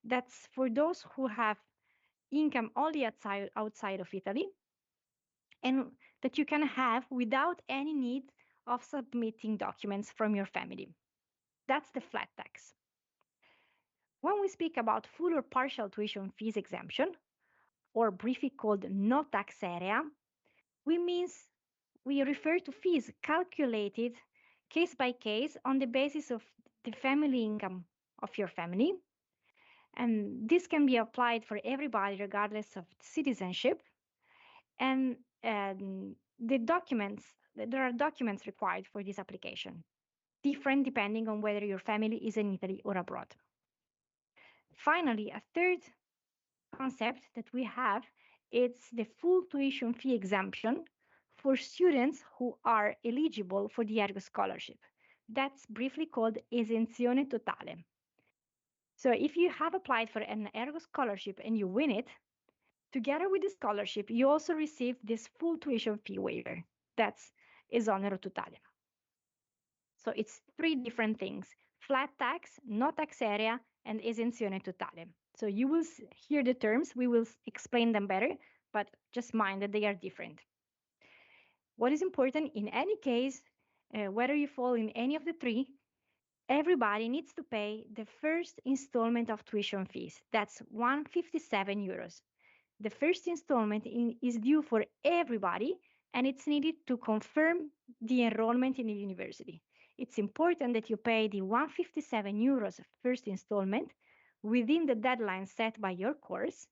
That's for those who have income only outside of Italy and that you can have without any need of submitting documents from your family. That's the flat tax. When we speak about full or partial tuition fees exemption, or briefly called no tax area, we means we refer to fees calculated case by case on the basis of the family income of your family. And this can be applied for everybody regardless of citizenship. And the documents, there are documents required for this application, different depending on whether your family is in Italy or abroad. Finally, a third concept that we have, it's the full tuition fee exemption for students who are eligible for the Ergo scholarship. That's briefly called esenzione totale. So if you have applied for an Ergo scholarship and you win it, together with the scholarship, you also receive this full tuition fee waiver. That's esonero totale. So it's three different things: flat tax, no tax area, and esenzione totale. So you will hear the terms, we will explain them better, but just mind that they are different. What is important in any case, whether you fall in any of the three, everybody needs to pay the first installment of tuition fees. That's 157 euros. The first installment is due for everybody, and it's needed to confirm the enrollment in the university. It's important that you pay the 157 euros first installment within the deadline set by your course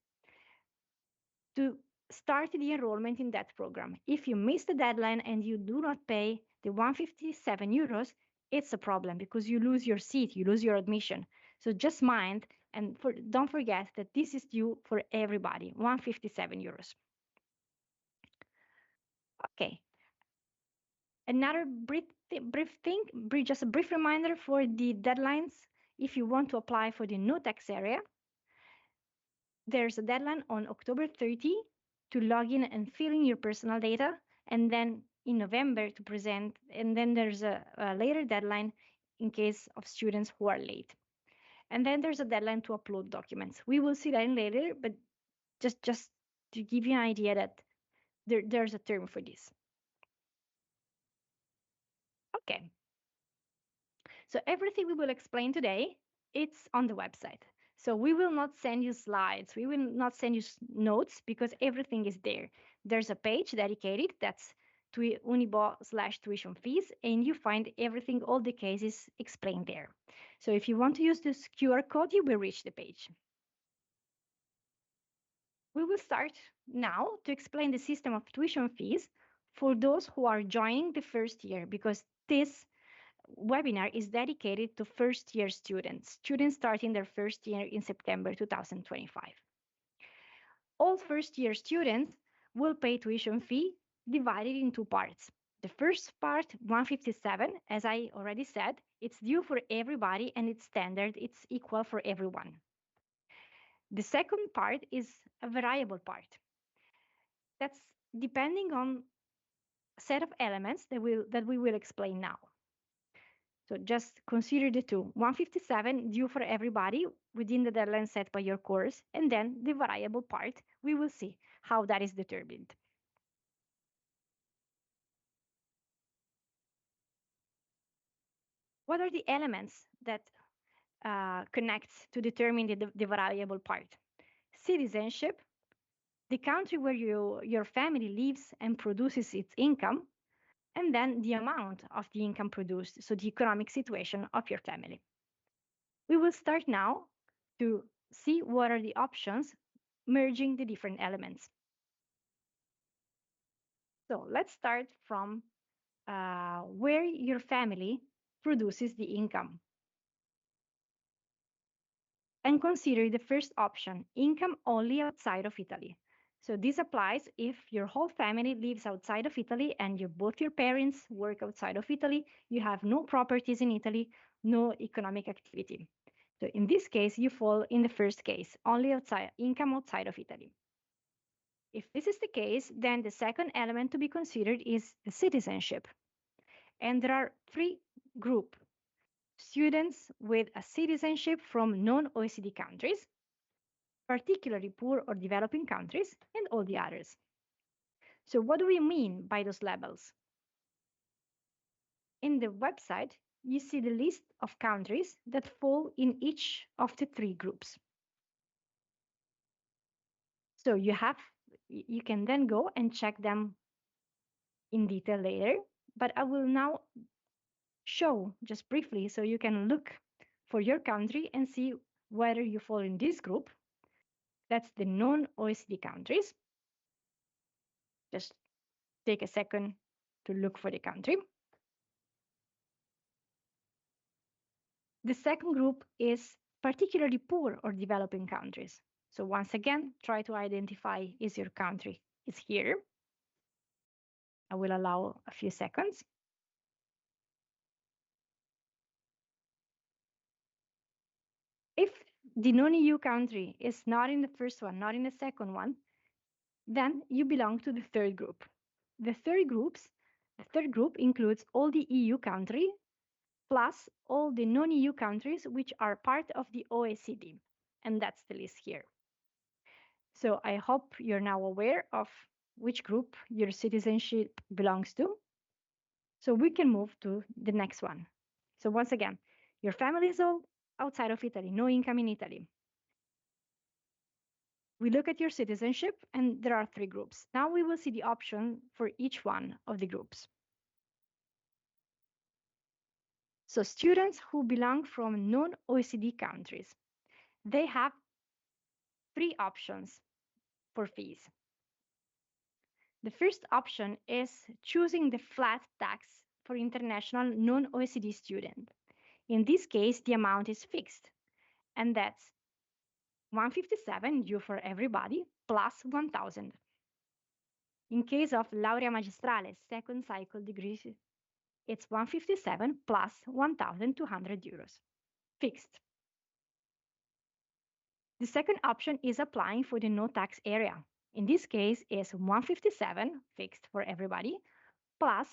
to start the enrollment in that program. If you miss the deadline and you do not pay the 157 euros, it's a problem because you lose your seat, you lose your admission. So just mind and don't forget that this is due for everybody, 157 euros. Okay, another just a brief reminder for the deadlines. If you want to apply for the no tax area, there's a deadline on October 30 to log in and fill in your personal data, and then in November to present, and then there's a later deadline in case of students who are late. And then there's a deadline to upload documents. We will see that in later, but just to give you an idea that there's a term for this. Okay, so everything we will explain today, it's on the website. So we will not send you slides, we will not send you notes because everything is there. There's a page dedicated that's unibo/tuition fees, and you find everything, all the cases explained there. So if you want to use this QR code, you will reach the page. We will start now to explain the system of tuition fees for those who are joining the first year, because this webinar is dedicated to first year students starting their first year in September 2025. All first year students will pay tuition fee divided in two parts. The first part, 157, as I already said, it's due for everybody and it's standard, it's equal for everyone. The second part is a variable part. That's depending on a set of elements that we will explain now. So just consider the two: 157 due for everybody within the deadline set by your course, and then the variable part, we will see how that is determined. What are the elements that connect to determine the variable part? Citizenship, the country where your family lives and produces its income, and then the amount of the income produced, so the economic situation of your family. We will start now to see what are the options merging the different elements. So let's start from where your family produces the income. And consider the first option, income only outside of Italy. So this applies if your whole family lives outside of Italy and both your parents work outside of Italy, you have no properties in Italy, no economic activity. So in this case, you fall in the first case, only income outside of Italy. If this is the case, then the second element to be considered is the citizenship. And there are three groups: students with a citizenship from non-OECD countries, particularly poor or developing countries, and all the others. So, what do we mean by those labels? In the website, you see the list of countries that fall in each of the three groups. So you can then go and check them in detail later, but I will now show just briefly so you can look for your country and see whether you fall in this group. That's the non-OECD countries. Just take a second to look for the country. The second group is particularly poor or developing countries. So once again, try to identify is your country is here. I will allow a few seconds. If the non-EU country is not in the first one, not in the second one, then you belong to the third group. The third group includes all the EU countries plus all the non-EU countries which are part of the OECD. And that's the list here. So I hope you're now aware of which group your citizenship belongs to. So we can move to the next one. So once again, your family is all outside of Italy, no income in Italy. We look at your citizenship and there are three groups. Now we will see the option for each one of the groups. So students who belong from non-OECD countries, they have three options for fees. The first option is choosing the flat tax for international non-OECD student. In this case, the amount is fixed, and that's 157 due for everybody plus 1,000. In case of laurea magistrale, second cycle degrees, it's 157 plus 1,200 euros, fixed. The second option is applying for the no tax area. In this case, is 157 fixed for everybody, plus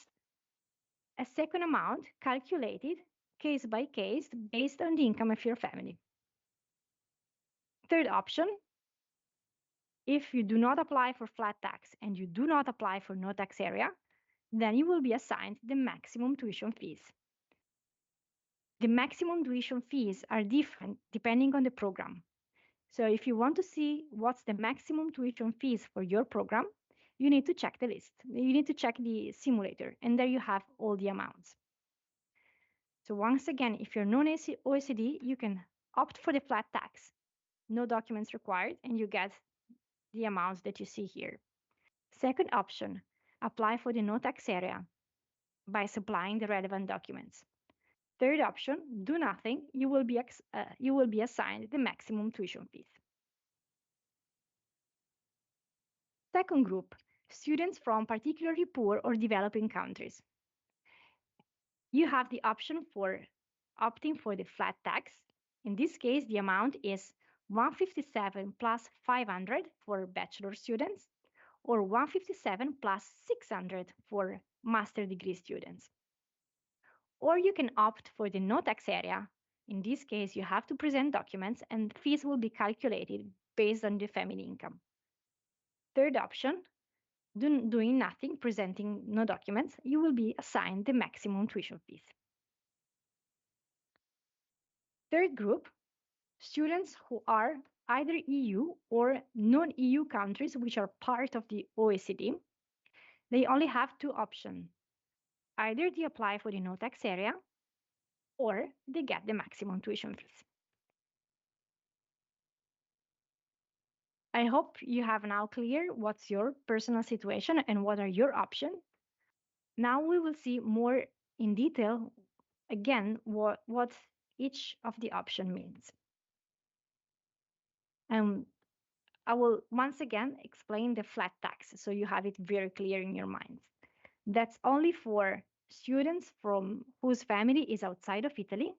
a second amount calculated case by case based on the income of your family. Third option, if you do not apply for flat tax and you do not apply for no tax area, then you will be assigned the maximum tuition fees. The maximum tuition fees are different depending on the program. So if you want to see what's the maximum tuition fees for your program, you need to check the list. You need to check the simulator, and there you have all the amounts. So once again, if you're non-OECD, you can opt for the flat tax. No documents required, and you get the amounts that you see here. Second option, apply for the no tax area by supplying the relevant documents. Third option, do nothing. You will be assigned the maximum tuition fees. Second group, students from particularly poor or developing countries. You have the option for opting for the flat tax. In this case, the amount is 157 plus 500 for bachelor students, or 157 plus 600 for master degree students. Or you can opt for the no tax area. In this case, you have to present documents and fees will be calculated based on the family income. Third option, doing nothing, presenting no documents, you will be assigned the maximum tuition fees. Third group, students who are either EU or non-EU countries which are part of the OECD. They only have two options. Either they apply for the no tax area or they get the maximum tuition fees. I hope you have now clear what's your personal situation and what are your options. Now we will see more in detail again what each of the option means. I will once again explain the flat tax so you have it very clear in your minds. That's only for students from whose family is outside of Italy,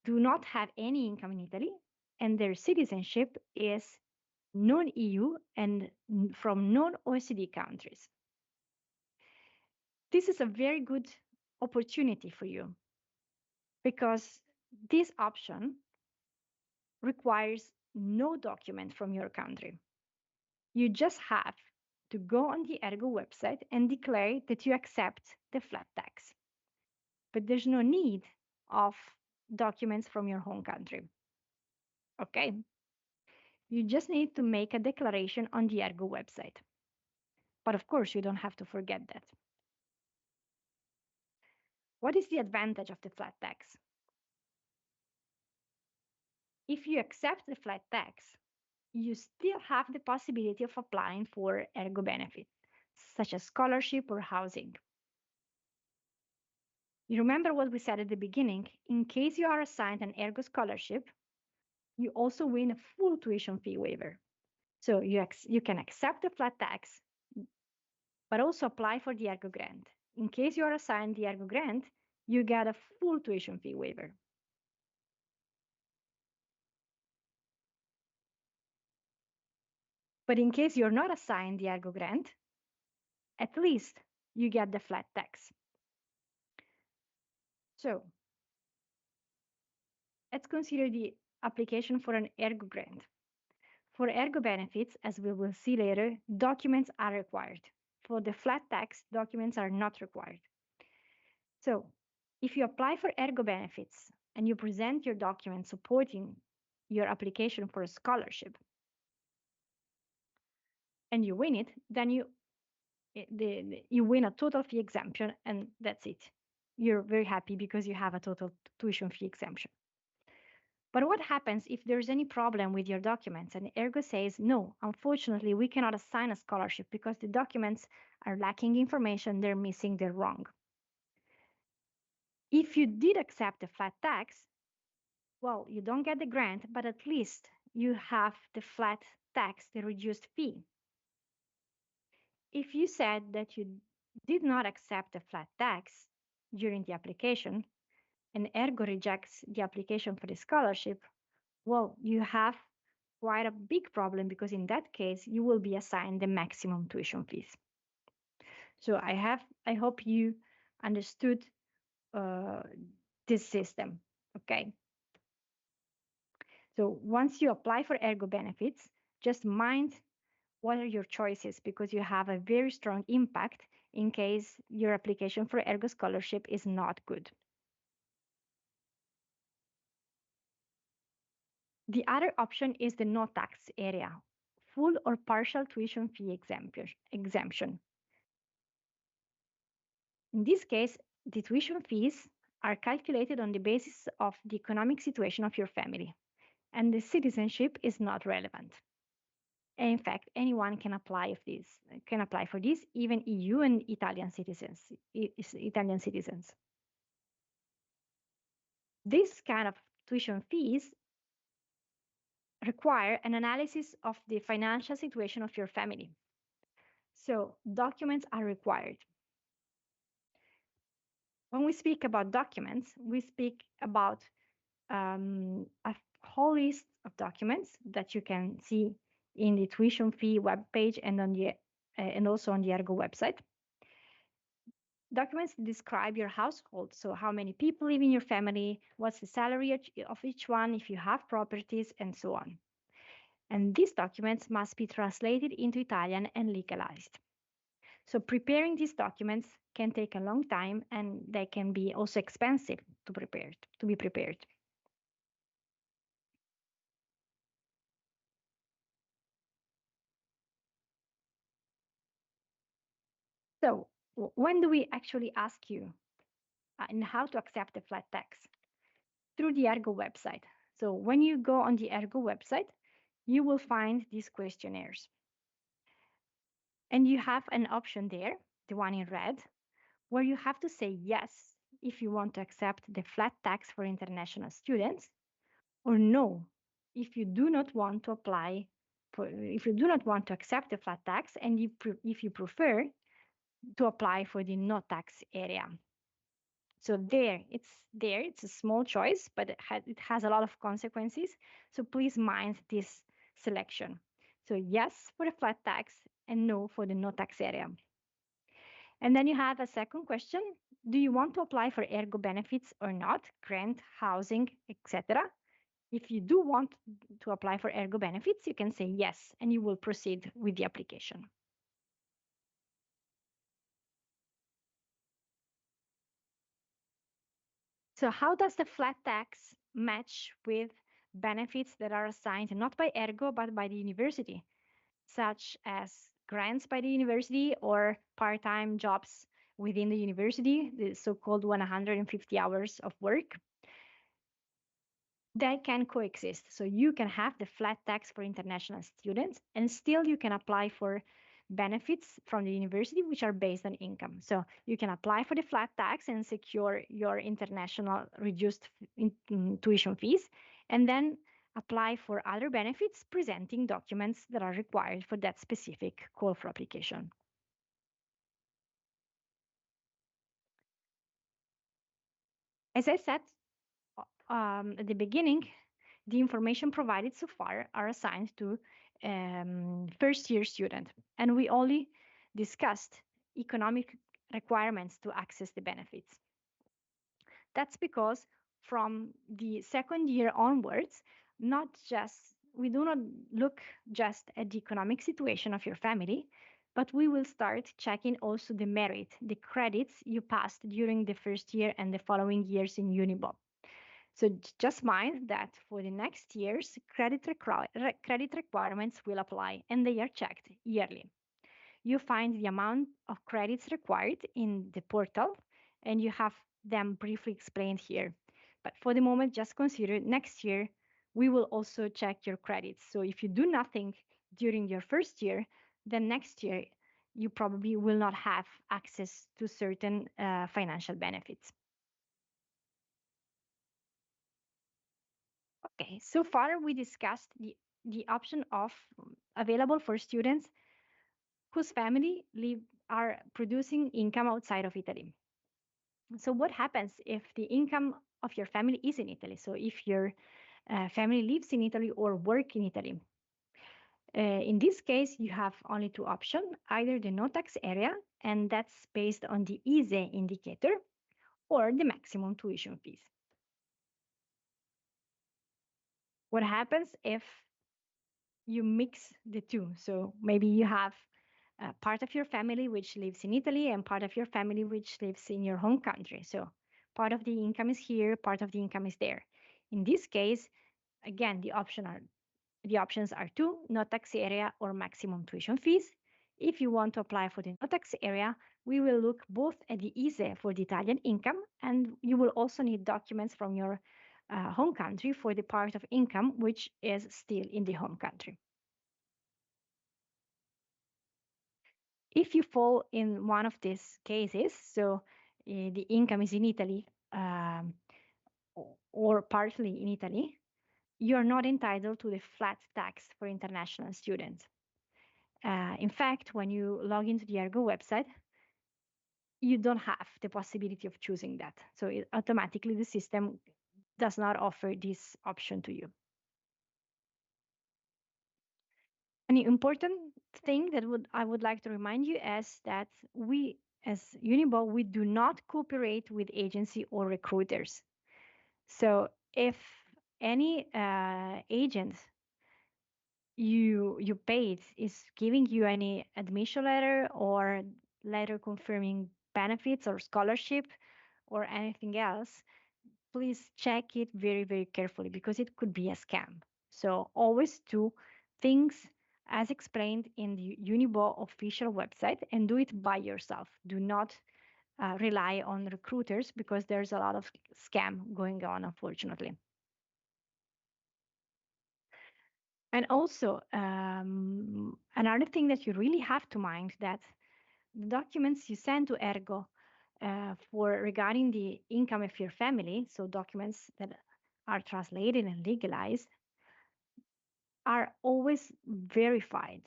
do not have any income in Italy, and their citizenship is non-EU and from non-OECD countries. This is a very good opportunity for you because this option requires no document from your country. You just have to go on the Ergo website and declare that you accept the flat tax. But there's no need of documents from your home country. Okay? You just need to make a declaration on the Ergo website. But of course, you don't have to forget that. What is the advantage of the flat tax? If you accept the flat tax, you still have the possibility of applying for Ergo benefits, such as scholarship or housing. You remember what we said at the beginning? In case you are assigned an Ergo scholarship, you also win a full tuition fee waiver. So you can accept the flat tax, but also apply for the Ergo grant. In case you are assigned the Ergo grant, you get a full tuition fee waiver. But in case you're not assigned the Ergo grant, at least you get the flat tax. So let's consider the application for an Ergo grant. For Ergo benefits, as we will see later, documents are required. For the flat tax, documents are not required. So if you apply for Ergo benefits and you present your document supporting your application for a scholarship and you win it, then you win a total fee exemption and that's it. You're very happy because you have a total tuition fee exemption. But what happens if there's any problem with your documents and Ergo says, no, unfortunately, we cannot assign a scholarship because the documents are lacking information, they're missing, they're wrong. If you did accept the flat tax, well, you don't get the grant, but at least you have the flat tax, the reduced fee. If you said that you did not accept the flat tax during the application and Ergo rejects the application for the scholarship, well, you have quite a big problem because in that case, you will be assigned the maximum tuition fees. So I hope you understood uh, this system, okay? So once you apply for Ergo benefits, just mind what are your choices because you have a very strong impact in case your application for Ergo scholarship is not good. The other option is the no tax area, full or partial tuition fee exemption. In this case, the tuition fees are calculated on the basis of the economic situation of your family, and the citizenship is not relevant. And in fact, anyone can apply for this, even EU and Italian citizens. Italian citizens. This kind of tuition fees require an analysis of the financial situation of your family. So documents are required. When we speak about documents, we speak about a whole list of documents that you can see in the tuition fee webpage and and also on the Ergo website. Documents describe your household, so how many people live in your family, what's the salary of each one, if you have properties, and so on. And these documents must be translated into Italian and legalized. So preparing these documents can take a long time and they can be also expensive to be prepared. So when do we actually ask you and how to accept the flat tax? Through the Ergo website. So when you go on the Ergo website, you will find these questionnaires. And you have an option there, the one in red, where you have to say yes if you want to accept the flat tax for international students, or no if you do not want to if you do not want to accept the flat tax and if you prefer to apply for the no tax area. So it's a small choice, but it has a lot of consequences. So please mind this selection. So yes for the flat tax and no for the no tax area. And then you have a second question. Do you want to apply for Ergo benefits or not? Grant, housing, etc. If you do want to apply for Ergo benefits, you can say yes, and you will proceed with the application. So how does the flat tax match with benefits that are assigned not by Ergo but by the university, such as grants by the university or part-time jobs within the university, the so-called 150 hours of work? They can coexist. So you can have the flat tax for international students, and still you can apply for benefits from the university which are based on income. So you can apply for the flat tax and secure your international reduced tuition fees, and then apply for other benefits presenting documents that are required for that specific call for application. As I said at the beginning, the information provided so far are assigned to first year student, and we only discussed economic requirements to access the benefits. That's because from the second year onwards, not just we do not look just at the economic situation of your family, but we will start checking also the merit, the credits you passed during the first year and the following years in Unibo. So just mind that for the next years, credit requirements will apply, and they are checked yearly. You find the amount of credits required in the portal, and you have them briefly explained here. But for the moment, just consider next year, we will also check your credits. So if you do nothing during your first year, then next year you probably will not have access to certain financial benefits. Okay, so far we discussed the option of available for students whose family live are producing income outside of Italy. So what happens if the income of your family is in Italy? So if your family lives in Italy or work in Italy. In this case, you have only two options, either the no tax area, and that's based on the ISE indicator, or the maximum tuition fees. What happens if you mix the two? So maybe you have part of your family which lives in Italy and part of your family which lives in your home country. So part of the income is here, part of the income is there. In this case, again, the options are two, no tax area or maximum tuition fees. If you want to apply for the no tax area, we will look both at the ISE for the Italian income, and you will also need documents from your home country for the part of income which is still in the home country. If you fall in one of these cases, so the income is in Italy or partly in Italy, you're not entitled to the flat tax for international students. In fact, when you log into the Ergo website, you don't have the possibility of choosing that. So automatically the system does not offer this option to you. An important thing that I would like to remind you is that we, as Unibo, we do not cooperate with agency or recruiters. So if any agent you paid is giving you any admission letter or letter confirming benefits or scholarship or anything else, please check it very, very carefully because it could be a scam. So always do things as explained in the Unibo official website and do it by yourself. Do not rely on recruiters because there's a lot of scam going on, unfortunately. And also, another thing that you really have to mind that the documents you send to Ergo for regarding the income of your family, so documents that are translated and legalized, are always verified.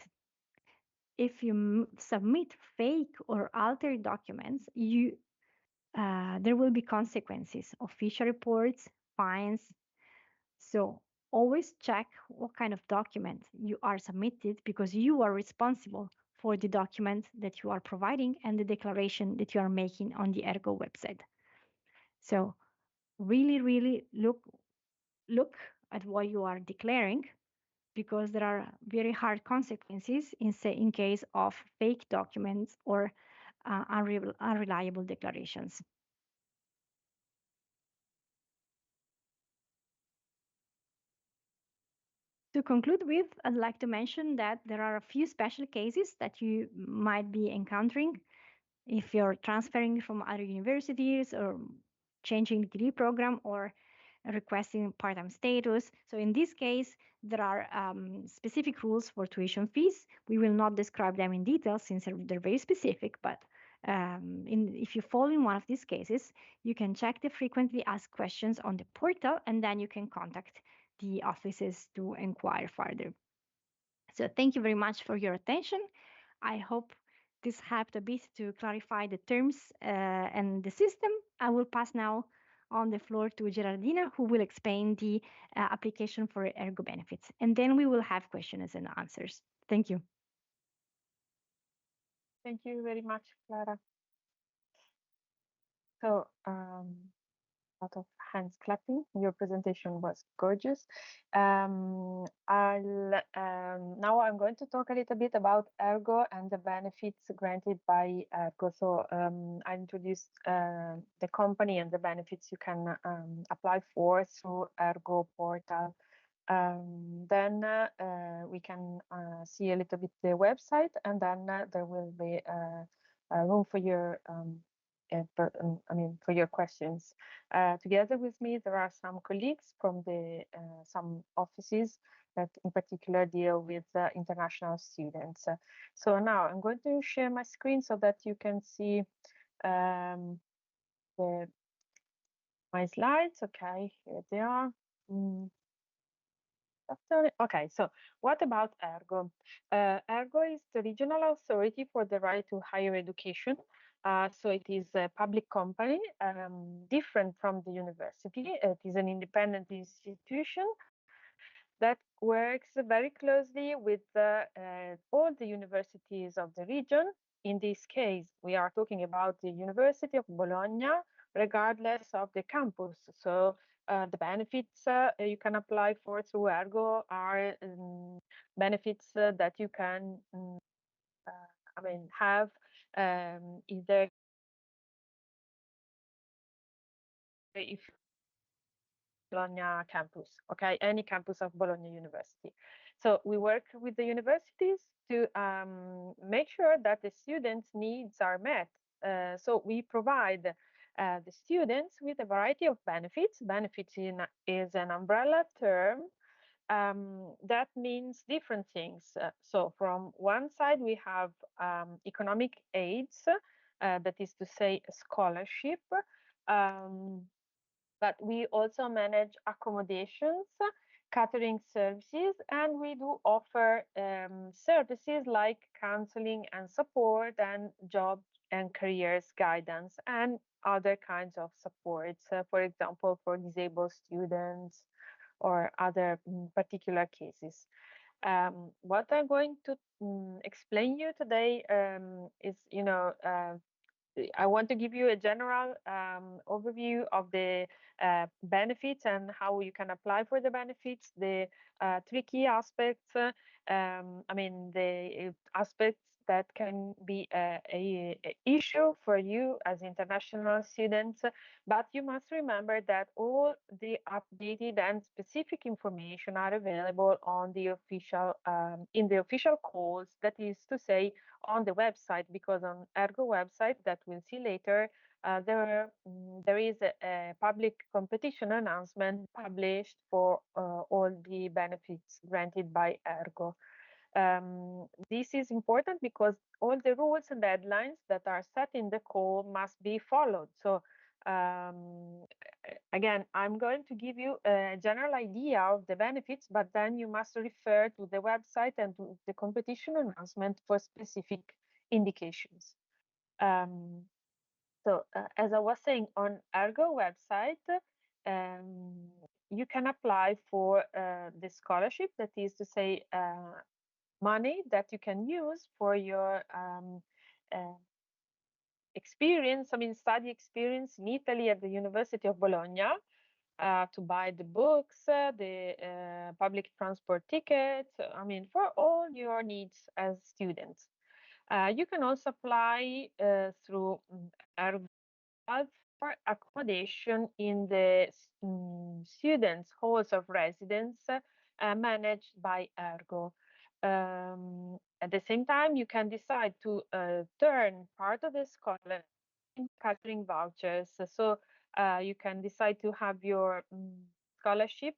If you submit fake or altered documents, there will be consequences, official reports, fines. So always check what kind of document you are submitted because you are responsible for the document that you are providing and the declaration that you are making on the Ergo website. So really, really look at what you are declaring, because there are very hard consequences in case of fake documents or unreliable declarations. To conclude with, I'd like to mention that there are a few special cases that you might be encountering if you're transferring from other universities or changing degree program or requesting part-time status. So in this case, there are specific rules for tuition fees. We will not describe them in detail since they're very specific, but if you fall in one of these cases, you can check the frequently asked questions on the portal, and then you can contact the offices to inquire further. So thank you very much for your attention. I hope this helped a bit to clarify the terms and the system. I will pass now on the floor to Gerardina, who will explain the application for Ergo benefits. And then we will have questions and answers. Thank you. Thank you very much, Clara. So, lot of hands clapping. Your presentation was gorgeous. Now I'm going to talk a little bit about Ergo and the benefits granted by Ergo. So I introduced the company and the benefits you can apply for through Ergo portal. Then we can see a little bit the website, and then there will be room for your for your questions. Together with me, there are some colleagues from the some offices that in particular deal with international students. So now I'm going to share my screen so that you can see um, my slides. Okay, here they are. Okay, so what about Ergo? Ergo is the regional authority for the right to higher education. So it is a public company, different from the university. It is an independent institution that works very closely with all the universities of the region. In this case, we are talking about the University of Bologna, regardless of the campus. So the benefits you can apply for through Ergo are benefits that you can, have either if Bologna campus, okay, any campus of Bologna University. So we work with the universities to make sure that the students' needs are met. So we provide the students with a variety of benefits. Benefits is an umbrella term that means different things. So from one side, we have economic aids, that is to say, a scholarship. Um, but we also manage accommodations, catering services, and we do offer services like counseling and support and job and careers guidance and other kinds of supports, for example, for disabled students or other particular cases. What I'm going to explain you today is, I want to give you a general overview of the benefits and how you can apply for the benefits, the three key aspects, the aspects that can be a issue for you as international students, but you must remember that all the updated and specific information are available on the official in the official calls, that is to say, on the website, because on Ergo website that we'll see later, there is a public competition announcement published for all the benefits granted by Ergo. This is important because all the rules and deadlines that are set in the call must be followed. So again, I'm going to give you a general idea of the benefits, but then you must refer to the website and to the competition announcement for specific indications. As I was saying, on Ergo website, you can apply for the scholarship, that is to say, money that you can use for your experience, study experience in Italy at the University of Bologna. to buy the books, the public transport tickets, I mean, for all your needs as students. You can also apply through Ergo for accommodation in the students' halls of residence managed by Ergo. At the same time, you can decide to turn part of the scholarship into catering vouchers. So you can decide to have your scholarship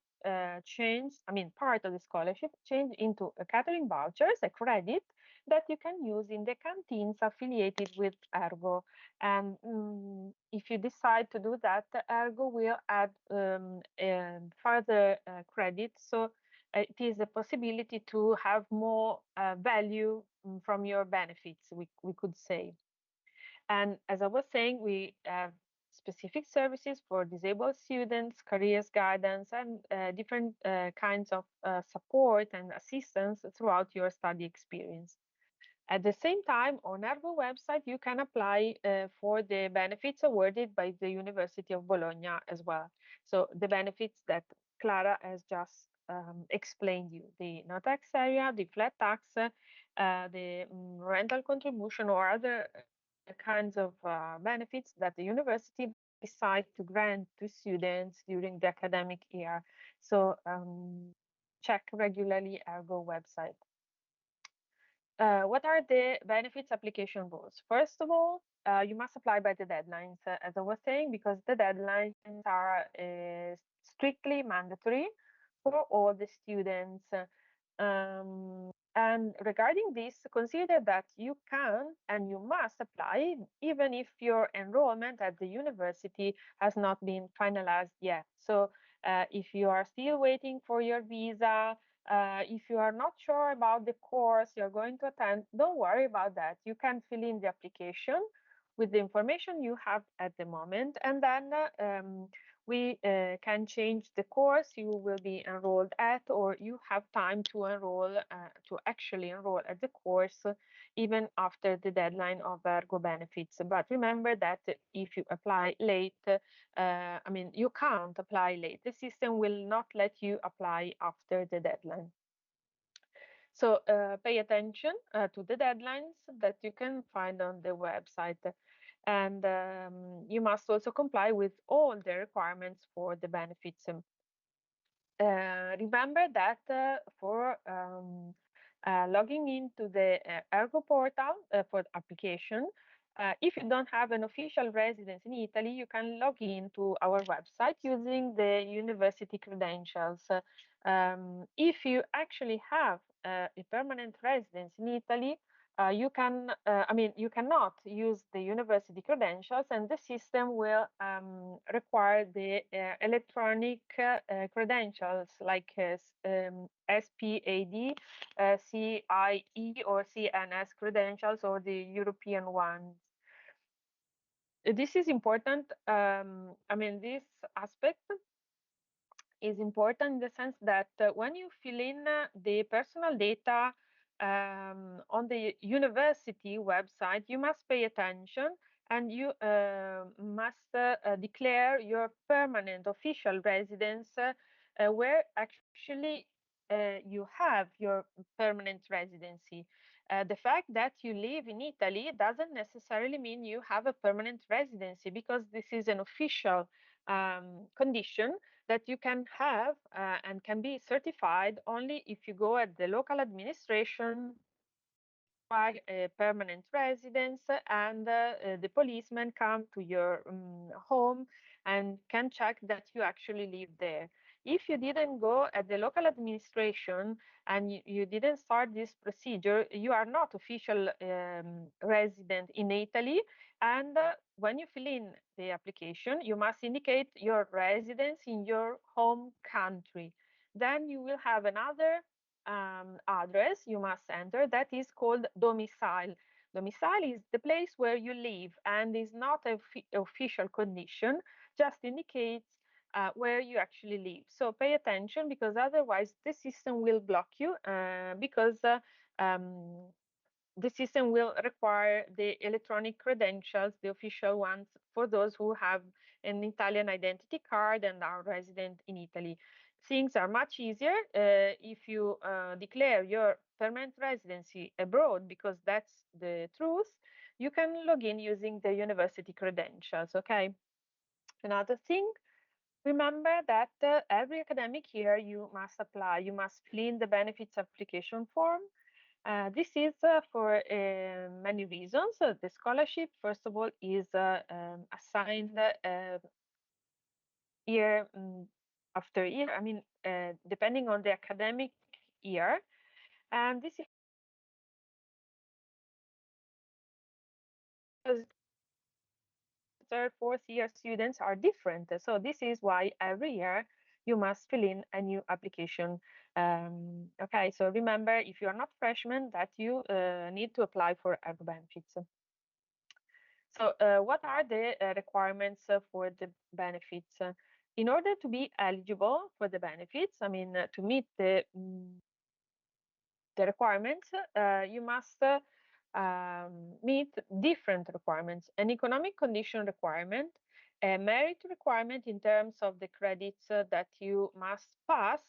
changed, I mean, part of the scholarship changed into a catering vouchers, a credit that you can use in the canteens affiliated with Ergo. And if you decide to do that, Ergo will add further credit. So it is a possibility to have more value from your benefits, we could say. And as I was saying, we have specific services for disabled students, careers guidance, and different kinds of support and assistance throughout your study experience. At the same time, on Ergo website, you can apply for the benefits awarded by the University of Bologna as well. So the benefits that Clara has just explained you, the no tax area, the flat tax, the rental contribution or other kinds of benefits that the university decide to grant to students during the academic year. So check regularly Ergo website. What are the benefits application rules? First of all, you must apply by the deadlines, as I was saying, because the deadlines are strictly mandatory for all the students. And regarding this, consider that you can and you must apply even if your enrollment at the university has not been finalized yet. So if you are still waiting for your visa, if you are not sure about the course you're going to attend, don't worry about that. You can fill in the application with the information you have at the moment, and then we can change the course you will be enrolled at, or you have time to enroll, to actually enroll at the course even after the deadline of Ergo benefits. But remember that if you apply late, I mean, you can't apply late. The system will not let you apply after the deadline. So pay attention to the deadlines that you can find on the website. And you must also comply with all the requirements for the benefits. Remember that for logging into the Ergo portal for the application, if you don't have an official residence in Italy, you can log in to our website using the university credentials. If you actually have a permanent residence in Italy, I mean, you cannot use the university credentials, and the system will require the electronic credentials like SPAD, CIE, or CNS credentials, or the European ones. This is important. I mean, this aspect is important in the sense that when you fill in the personal data on the university website, you must pay attention and you must declare your permanent official residence where actually you have your permanent residency. The fact that you live in Italy doesn't necessarily mean you have a permanent residency, because this is an official condition that you can have and can be certified only if you go at the local administration, require a permanent residence, and the policeman come to your home and can check that you actually live there. If you didn't go at the local administration and you didn't start this procedure, you are not official resident in Italy. And when you fill in the application, you must indicate your residence in your home country. Then you will have another address you must enter that is called domicile. Domicile is the place where you live and is not an official condition, just indicates where you actually live. So pay attention, because otherwise the system will block you because um, the system will require the electronic credentials, the official ones, for those who have an Italian identity card and are resident in Italy. Things are much easier if you declare your permanent residency abroad, because that's the truth. You can log in using the university credentials, okay? Another thing, remember that every academic year you must apply, you must fill in the benefits application form. This is for many reasons. The scholarship, first of all, is assigned year after year. I mean, depending on the academic year. And this is because third, fourth year students are different. So this is why every year you must fill in a new application. Okay, so remember, if you are not freshman, that you need to apply for Ergo benefits. So what are the requirements for the benefits? In order to be eligible for the benefits, I mean, to meet the requirements, you must meet different requirements: an economic condition requirement, a merit requirement in terms of the credits that you must pass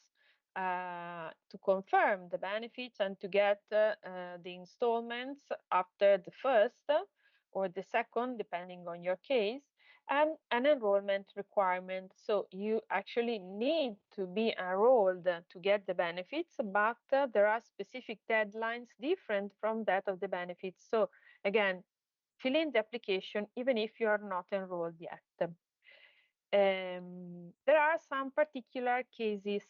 to confirm the benefits and to get the installments after the first or the second, depending on your case, and an enrollment requirement. So you actually need to be enrolled to get the benefits, but there are specific deadlines different from that of the benefits. So again, fill in the application even if you are not enrolled yet. There are some particular cases.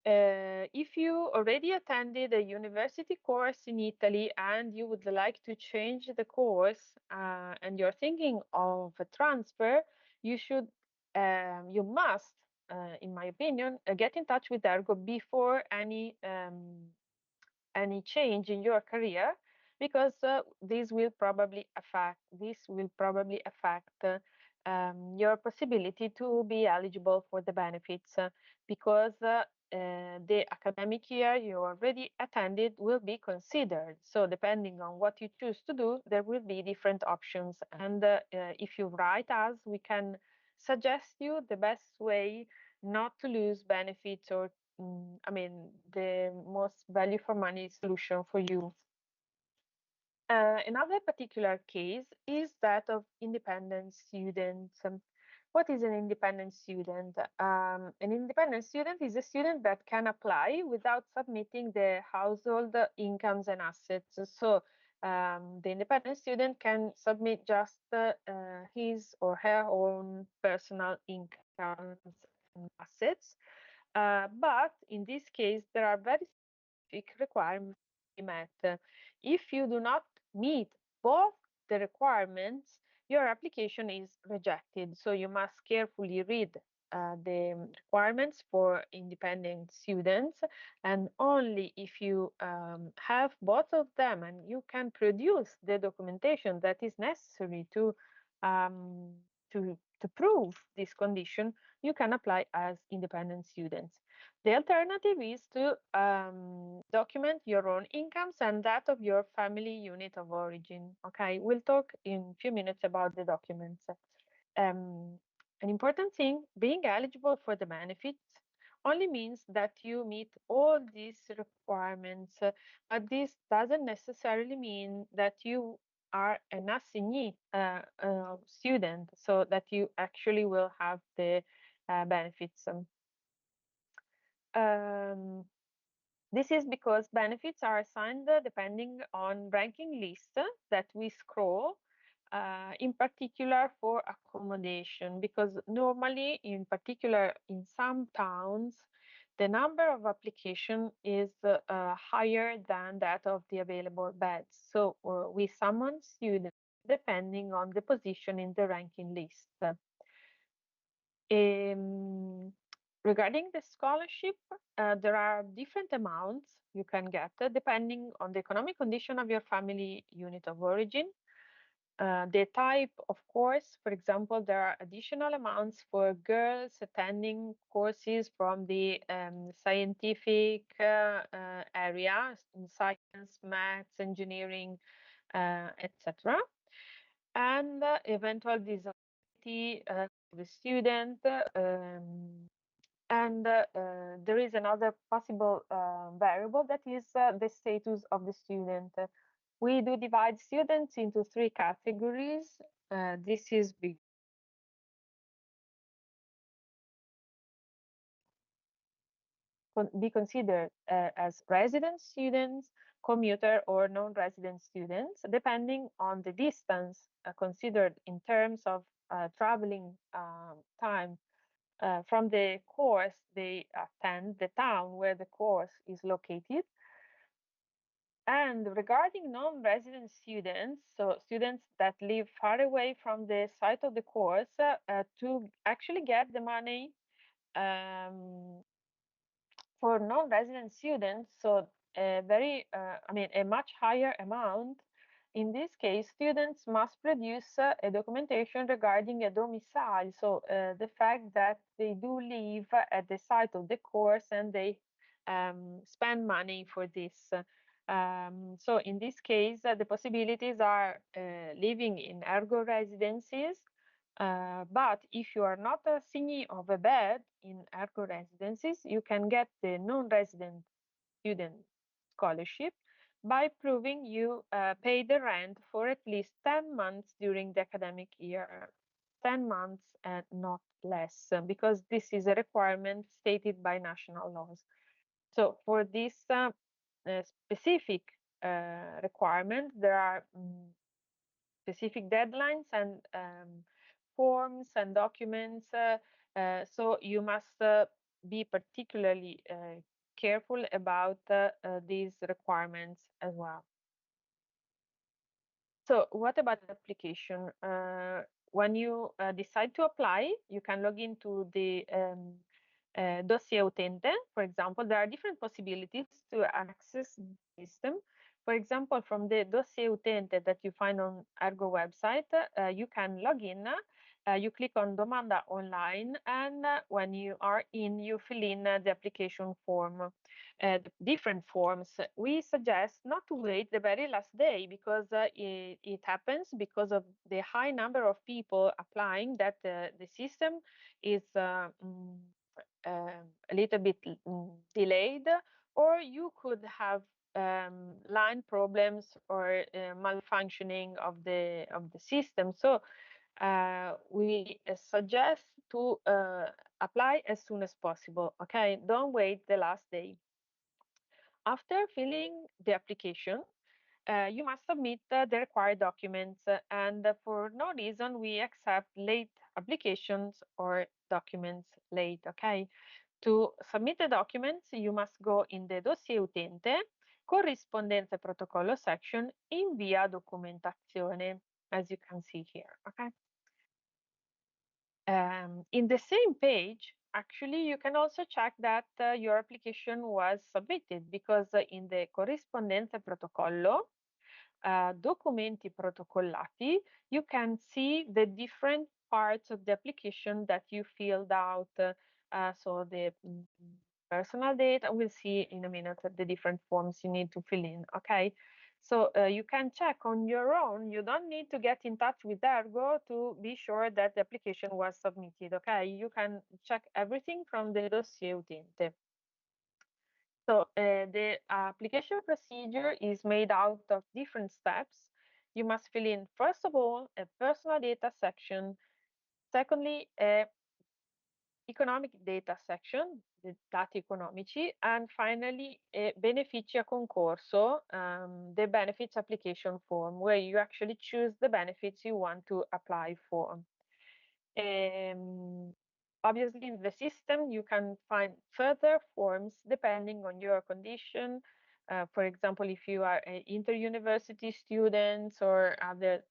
If you already attended a university course in Italy and you would like to change the course and you're thinking of a transfer, you must, in my opinion, get in touch with Ergo before any change in your career, because this will probably affect your possibility to be eligible for the benefits, because the academic year you already attended will be considered. So depending on what you choose to do, there will be different options. And if you write us, we can suggest you the best way not to lose benefits, or I mean, the most value for money solution for you. Another particular case is that of independent students. What is an independent student? An independent student is a student that can apply without submitting the household incomes and assets. So the independent student can submit just his or her own personal incomes and assets. But in this case, there are very specific requirements to be met. If you do not meet both the requirements, your application is rejected. So you must carefully read the requirements for independent students, and only if you have both of them and you can produce the documentation that is necessary um, to prove this condition, you can apply as independent students. The alternative is to document your own incomes and that of your family unit of origin. Okay, we'll talk in a few minutes about the documents. Um, an important thing, being eligible for the benefits only means that you meet all these requirements, but this doesn't necessarily mean that you are an assignee student, so that you actually will have the benefits. Um, this is because benefits are assigned depending on ranking list that we scroll, in particular for accommodation, because normally, in particular in some towns, the number of application is higher than that of the available beds. So we summon students depending on the position in the ranking list. Um, Regarding the scholarship, there are different amounts you can get depending on the economic condition of your family unit of origin. The type of course, for example, there are additional amounts for girls attending courses from the scientific area, in science, maths, engineering, etc. And eventual disability nationality of the student. And there is another possible variable that is the status of the student. We do divide students into three categories. This is be considered as resident students, commuter, or non-resident students, depending on the distance considered in terms of traveling time from the course they attend, the town where the course is located. And regarding non-resident students, so students that live far away from the site of the course, to actually get the money um, for non-resident students, so a much higher amount. In this case, students must produce a documentation regarding a domicile, so the fact that they do live at the site of the course and they spend money for this. So in this case, the possibilities are living in ergo residencies, but if you are not a signee of a bed in Ergo residencies, you can get the non-resident student scholarship by proving you pay the rent for at least 10 months during the academic year. 10 months and not less, because this is a requirement stated by national laws. So for this specific requirement, there are specific deadlines and forms and documents. So you must be particularly careful about these requirements as well. So what about application? When you decide to apply, you can log into the dossier utente. For example, there are different possibilities to access the system. For example, from the dossier utente that you find on Ergo website, you can log in. You click on Domanda online, and when you are in, you fill in the application form. Different forms. We suggest not to wait the very last day, because it happens because of the high number of people applying that the system is a little bit delayed, or you could have line problems or malfunctioning of the system. So we suggest to apply as soon as possible. Okay, don't wait the last day. After filling the application, you must submit the required documents, and for no reason we accept late applications or documents late. Okay, to submit the documents, you must go in the dossier utente, corrispondenza e protocollo section, invia documentazione, as you can see here. Okay. In the same page, actually, you can also check that your application was submitted, because in the corrispondenza e protocollo, documenti protocollati, you can see the different parts of the application that you filled out. So the personal data, we'll see in a minute the different forms you need to fill in, okay? So you can check on your own. You don't need to get in touch with Ergo to be sure that the application was submitted, okay? You can check everything from the dossier utente. So the application procedure is made out of different steps. You must fill in, first of all, a personal data section. Secondly, a economic data section, the dati economici, and finally, a beneficia concorso, the benefits application form, where you actually choose the benefits you want to apply for. Um, Obviously, in the system, you can find further forms depending on your condition. For example, if you are an inter-university students or other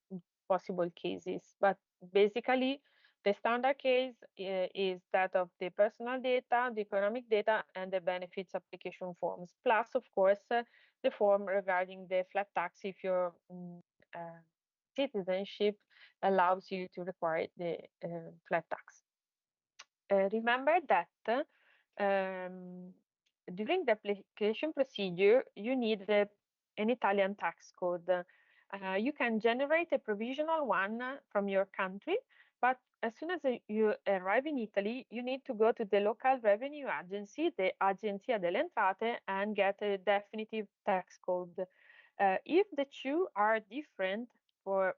possible cases. But basically, the standard case is that of the personal data, the economic data, and the benefits application forms. Plus, of course, the form regarding the flat tax if your citizenship allows you to require the flat tax. Remember that um, during the application procedure, you need an Italian tax code. You can generate a provisional one from your country, But as soon as you arrive in Italy, you need to go to the local revenue agency, the Agenzia delle Entrate, and get a definitive tax code. If the two are different for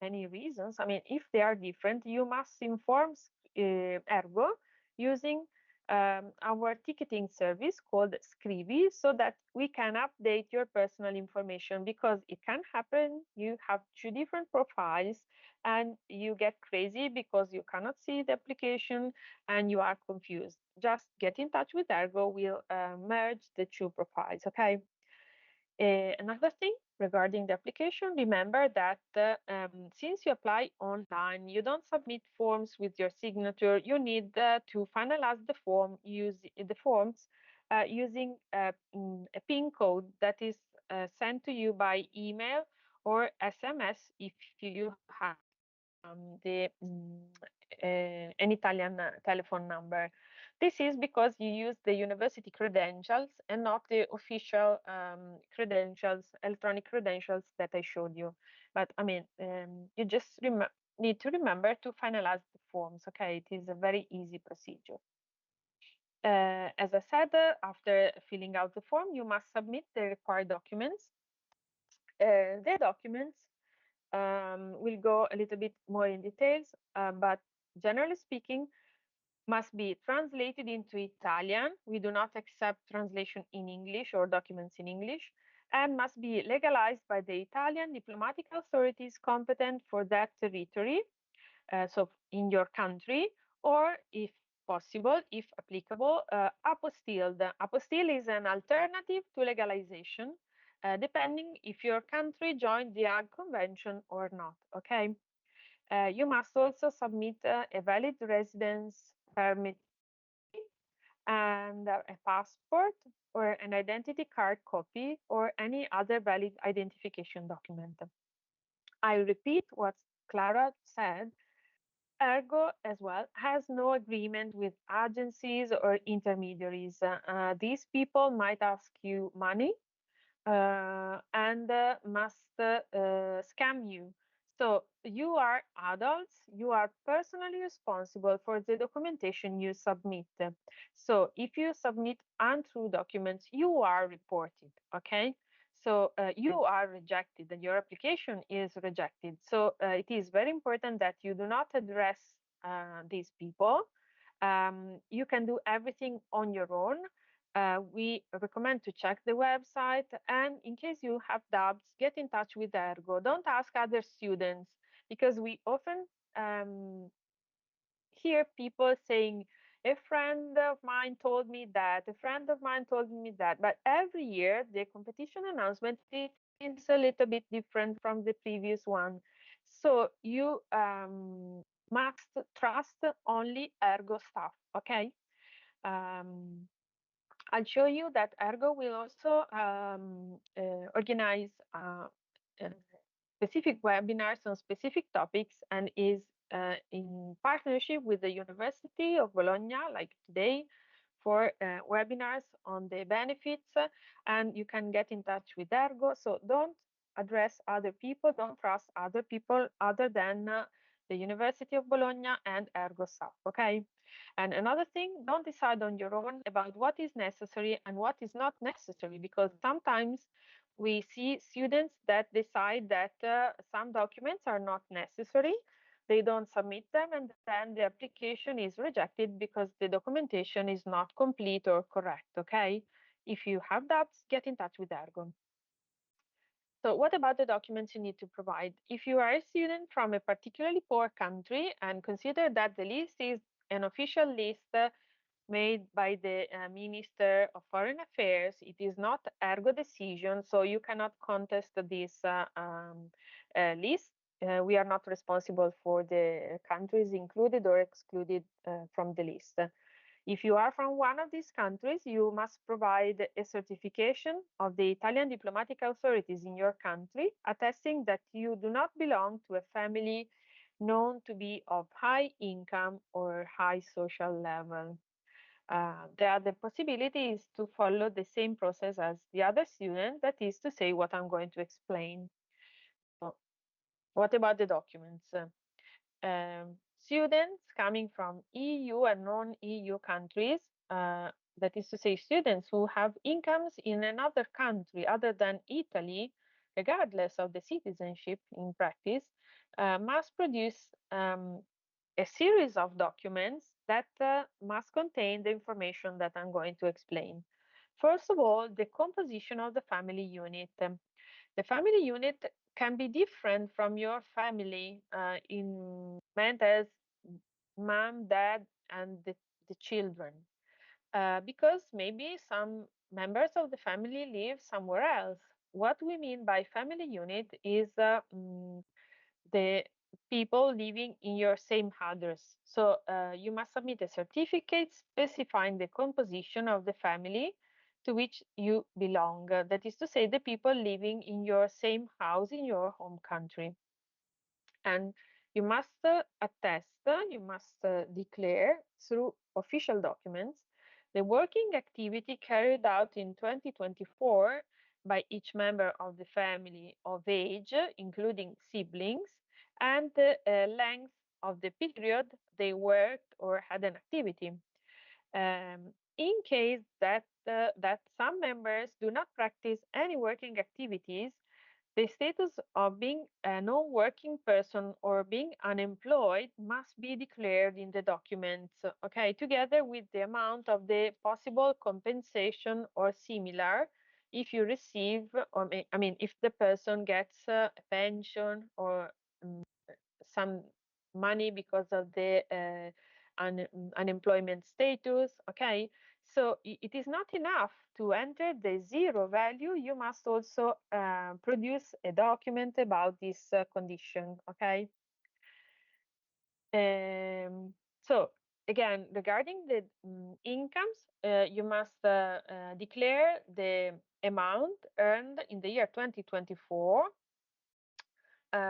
any reasons, I mean, if they are different, you must inform Ergo using our ticketing service called Scrivi so that we can update your personal information, because it can happen you have two different profiles and you get crazy because you cannot see the application and you are confused. Just get in touch with Ergo, we'll merge the two profiles, okay? Another thing regarding the application, remember that since you apply online, you don't submit forms with your signature. You need to finalize the forms using a PIN code that is sent to you by email or SMS if you have the an Italian telephone number. This is because you use the university credentials and not the official credentials, electronic credentials that I showed you. But I mean, you just need to remember to finalize the forms. Okay, it is a very easy procedure. As I said, after filling out the form, you must submit the required documents. The documents will go a little bit more in details, but generally speaking, must be translated into Italian. We do not accept translation in English or documents in English, and must be legalized by the Italian diplomatic authorities competent for that territory, so in your country, or if possible, if applicable, apostilled. Apostille is an alternative to legalization, depending if your country joined the Hague Convention or not, okay? You must also submit a valid residence permit copy and a passport or an identity card copy or any other valid identification document. I repeat what Clara said. Ergo as well has no agreement with agencies or intermediaries. These people might ask you money and must scam you. So you are adults, you are personally responsible for the documentation you submit. So if you submit untrue documents, you are reported, okay? So you are rejected and your application is rejected. So it is very important that you do not address these people. You can do everything on your own. We recommend to check the website, and in case you have doubts, get in touch with Ergo. Don't ask other students, because we often um, hear people saying, a friend of mine told me that, a friend of mine told me that. But every year, the competition announcement, it is a little bit different from the previous one. So you must trust only Ergo staff, okay? Um, I'll show you that Ergo will also organize uh, specific webinars on specific topics and is in partnership with the University of Bologna, like today, for webinars on the benefits. And you can get in touch with Ergo. So don't address other people, don't trust other people other than the University of Bologna and Ergo staff, okay? And another thing, don't decide on your own about what is necessary and what is not necessary, because sometimes we see students that decide that some documents are not necessary. They don't submit them, and then the application is rejected because the documentation is not complete or correct, okay? If you have doubts, get in touch with Ergo. So what about the documents you need to provide? If you are a student from a particularly poor country, and consider that the list is an official list made by the Minister of Foreign Affairs, it is not Ergo decision, so you cannot contest this list. We are not responsible for the countries included or excluded from the list. If you are from one of these countries, you must provide a certification of the Italian diplomatic authorities in your country, attesting that you do not belong to a family known to be of high income or high social level. The other possibility is to follow the same process as the other student, that is to say what I'm going to explain. So, what about the documents? students coming from EU and non-EU countries, that is to say, students who have incomes in another country other than Italy, regardless of the citizenship in practice, must produce a series of documents that must contain the information that I'm going to explain. First of all, the composition of the family unit. The family unit can be different from your family in meant as mom, dad, and the children, because maybe some members of the family live somewhere else. What we mean by family unit is the people living in your same address. So you must submit a certificate specifying the composition of the family to which you belong. That is to say, the people living in your same house in your home country. And you must attest, you must declare through official documents the working activity carried out in 2024 by each member of the family of age, including siblings, and the length of the period they worked or had an activity. In case that some members do not practice any working activities, the status of being a non-working person or being unemployed must be declared in the documents, okay, together with the amount of the possible compensation or similar if you receive, or I mean, if the person gets a pension or um, some money because of the unemployment status, okay? So it is not enough to enter the zero value. You must also produce a document about this condition, okay? Um, so again, regarding the incomes, you must declare the amount earned in the year 2024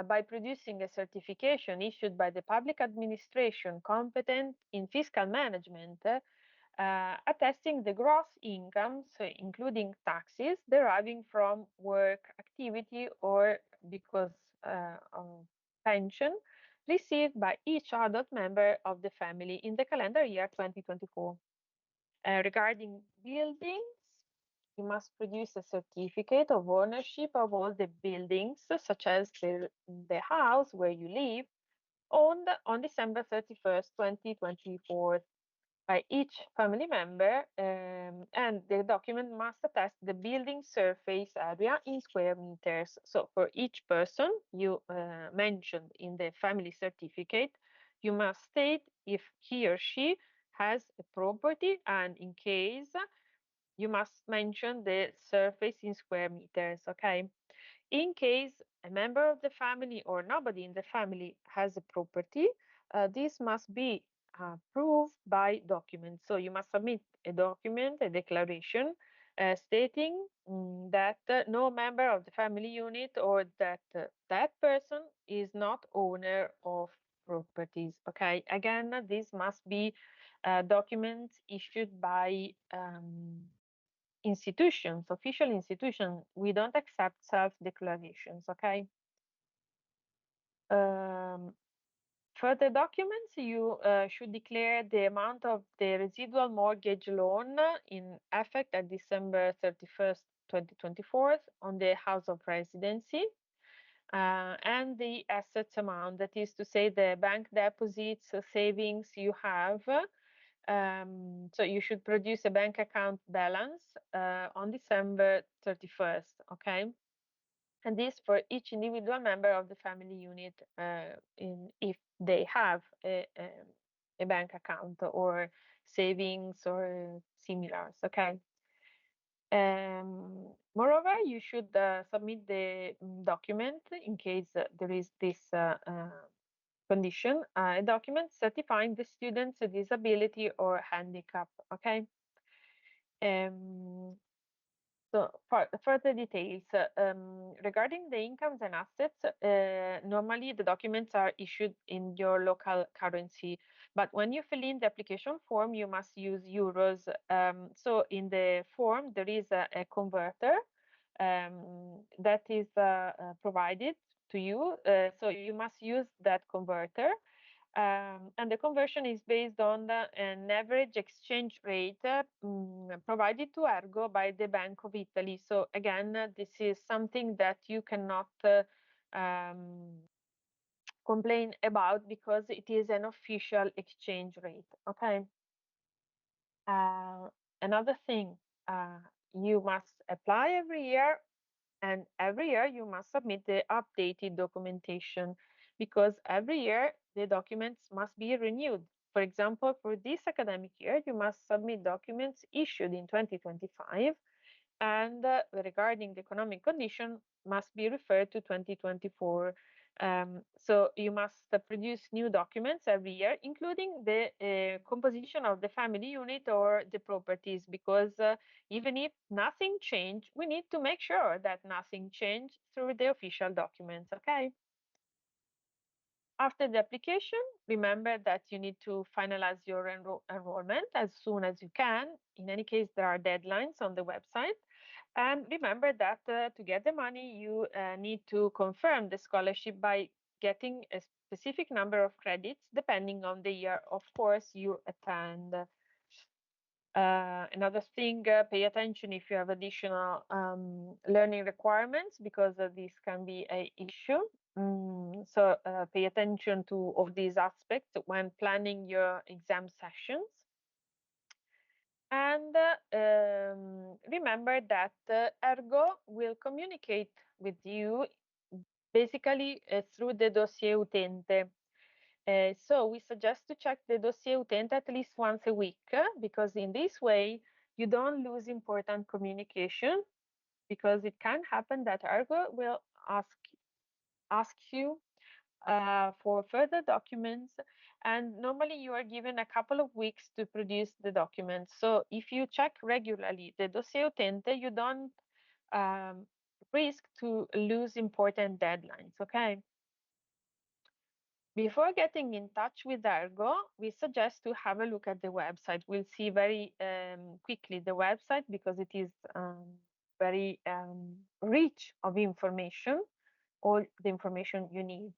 by producing a certification issued by the public administration competent in fiscal management, attesting the gross income, so including taxes deriving from work activity or because of pension received by each adult member of the family in the calendar year 2024. Regarding buildings, you must produce a certificate of ownership of all the buildings, such as the house where you live, owned on December 31st, 2024 by each family member, and the document must attest the building surface area in square meters. So for each person you mentioned in the family certificate, you must state if he or she has a property, and in case you must mention the surface in square meters, okay? In case a member of the family or nobody in the family has a property, this must be proved by documents. So you must submit a document, a declaration, stating that no member of the family unit or that that person is not owner of properties. Okay, again, this must be documents issued by institutions, official institutions. We don't accept self-declarations, okay? Um, Further documents, you should declare the amount of the residual mortgage loan in effect at December 31st, 2024 on the house of residency, and the assets amount, that is to say the bank deposits, savings you have. So you should produce a bank account balance on December 31st, okay? And this for each individual member of the family unit, if they have a bank account or savings or similars, okay? Moreover, you should submit the document in case there is this condition, a document certifying the student's disability or handicap, okay? Um, so for further details, regarding the incomes and assets, normally the documents are issued in your local currency, but when you fill in the application form, you must use euros. So in the form, there is a converter that is provided to you. So you must use that converter. And the conversion is based on an average exchange rate provided to Ergo by the Bank of Italy. So again, this is something that you cannot um, complain about because it is an official exchange rate. Okay. Uh, Another thing, uh, you must apply every year, and every year you must submit the updated documentation because every year the documents must be renewed. For example, for this academic year, you must submit documents issued in 2025, and regarding the economic condition must be referred to 2024. So you must produce new documents every year, including the composition of the family unit or the properties, because even if nothing changed, we need to make sure that nothing changed through the official documents, okay? After the application, remember that you need to finalize your enrollment as soon as you can. In any case, there are deadlines on the website. And remember that to get the money, you need to confirm the scholarship by getting a specific number of credits, depending on the year, of course, you attend. Another thing, pay attention if you have additional learning requirements, because this can be an issue. So pay attention to all these aspects when planning your exam sessions. And remember that Ergo will communicate with you basically through the dossier utente. So we suggest to check the dossier utente at least once a week, because in this way you don't lose important communication, because it can happen that Ergo will ask you for further documents, and normally you are given a couple of weeks to produce the documents. So if you check regularly the dossier utente, you don't um, risk to lose important deadlines, okay? Before getting in touch with Ergo, we suggest to have a look at the website. We'll see very quickly the website because it is very rich of information, all the information you need.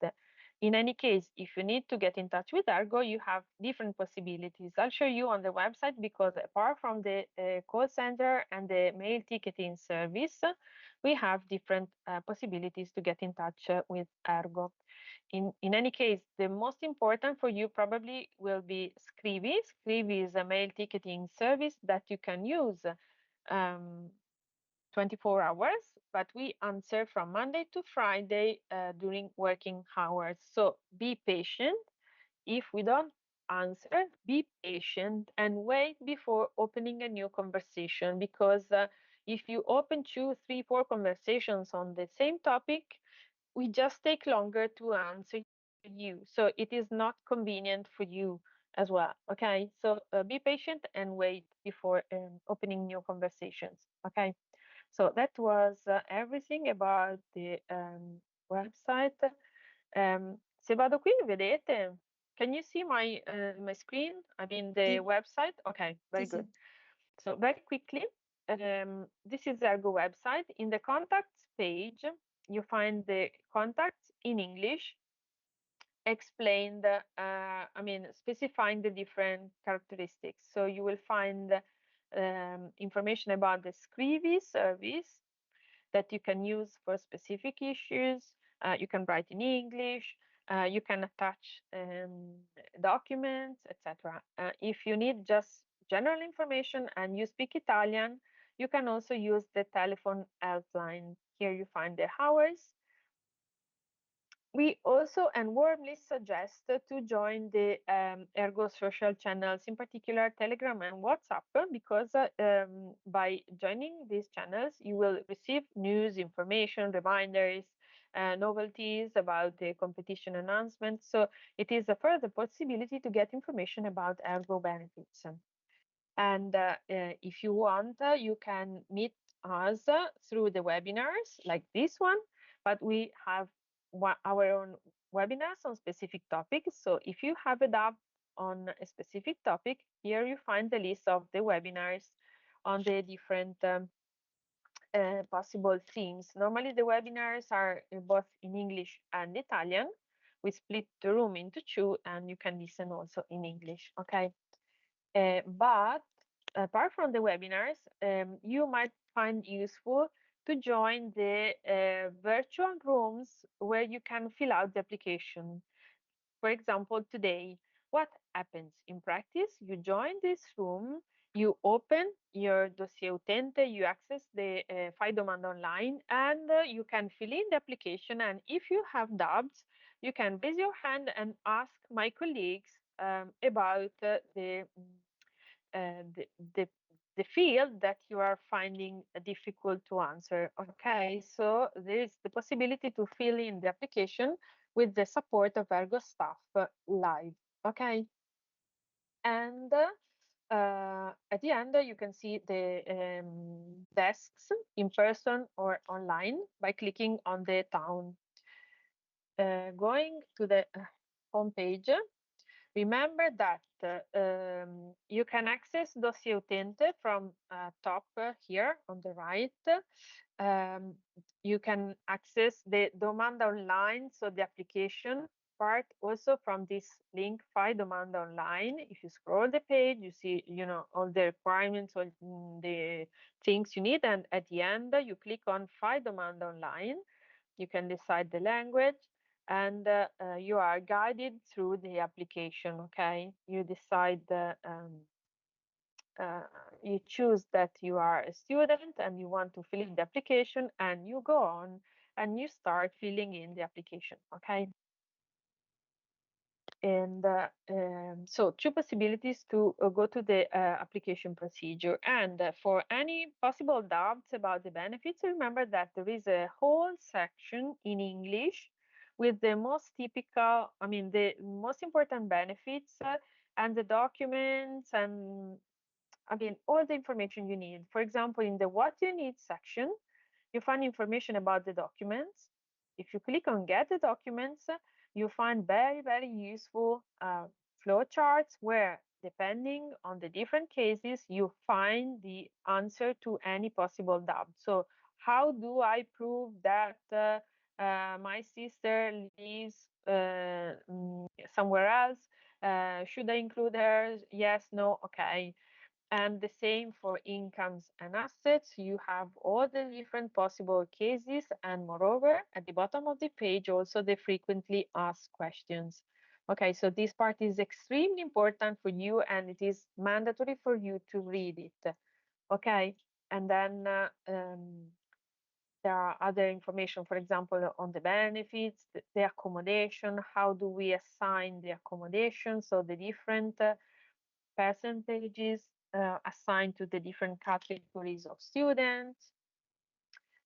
In any case, if you need to get in touch with Ergo, you have different possibilities. I'll show you on the website, because apart from the call center and the mail ticketing service, we have different possibilities to get in touch with Ergo. In any case, the most important for you probably will be Scrivi. Scrivi is a mail ticketing service that you can use um, 24 hours, but we answer from Monday to Friday during working hours. So be patient. If we don't answer, be patient and wait before opening a new conversation, because if you open two, three, four conversations on the same topic, we just take longer to answer you. So it is not convenient for you as well. Okay. So be patient and wait before opening new conversations. Okay. So that was everything about the website. Se vado qui, vedete? Can you see my screen? I mean the Sì, website? Okay, sì, very sì. good. So very quickly, this is Ergo website. In the contacts page, you find the contacts in English, explained, I mean, specifying the different characteristics. So you will find information about the Scrivi service that you can use for specific issues. You can write in English. You can attach documents, etc. If you need just general information and you speak Italian, you can also use the telephone helpline. Here you find the hours. We also and warmly suggest to join the Ergo social channels, in particular Telegram and WhatsApp, because by joining these channels, you will receive news, information, reminders, novelties about the competition announcements. So it is a further possibility to get information about Ergo benefits. And if you want, you can meet us through the webinars like this one, but we have our own webinars on specific topics. So if you have a doubt on a specific topic, here you find the list of the webinars on the different possible themes. Normally, the webinars are both in English and Italian. we split the room into two, and you can listen also in English. Okay. But apart from the webinars, you might find useful to join the virtual rooms where you can fill out the application. For example, today, what happens in practice? You join this room, you open your dossier utente, you access the Fai Domanda online, and you can fill in the application. And if you have doubts, you can raise your hand and ask my colleagues about uh, the, the the field that you are finding difficult to answer. Okay, so there is the possibility to fill in the application with the support of Ergo staff live. Okay, and at the end you can see the desks in person or online by clicking on the town. Going to the home page. Remember that you can access Dossier Utente from top here on the right. Um, you can access the Domanda Online, so the application part, also from this link, Fai Domanda Online. If you scroll the page, you see, all the requirements, all the things you need, and at the end, you click on Fai Domanda Online. You can decide the language, and you are guided through the application. Okay, you decide uh, you choose that you are a student and you want to fill in the application, and you go on and you start filling in the application. Okay. And so two possibilities to go to the application procedure. And for any possible doubts about the benefits, remember that there is a whole section in English with the most typical, the most important benefits and the documents, and all the information you need. For example, in the what you need section, you find information about the documents. If you click on get the documents, you find very, very useful flow charts where, depending on the different cases, you find the answer to any possible doubt. So how do I prove that my sister lives somewhere else? Should I include her? Yes, no, okay. And the same for incomes and assets. You have all the different possible cases, and moreover, at the bottom of the page, also the frequently asked questions. Okay, so this part is extremely important for you, and it is mandatory for you to read it. Okay, and then there are other information, for example, on the benefits, the accommodation, how do we assign the accommodation, so the different percentages assigned to the different categories of students.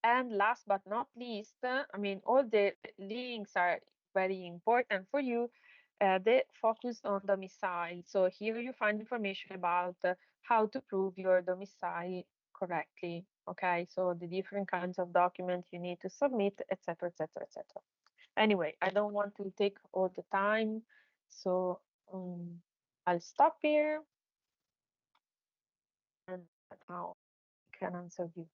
And last but not least, all the links are very important for you. They focus on domicile. So here you find information about how to prove your domicile correctly. Okay, so the different kinds of documents you need to submit, etc., etc., etc. Anyway, I don't want to take all the time, so I'll stop here, and now I can answer you.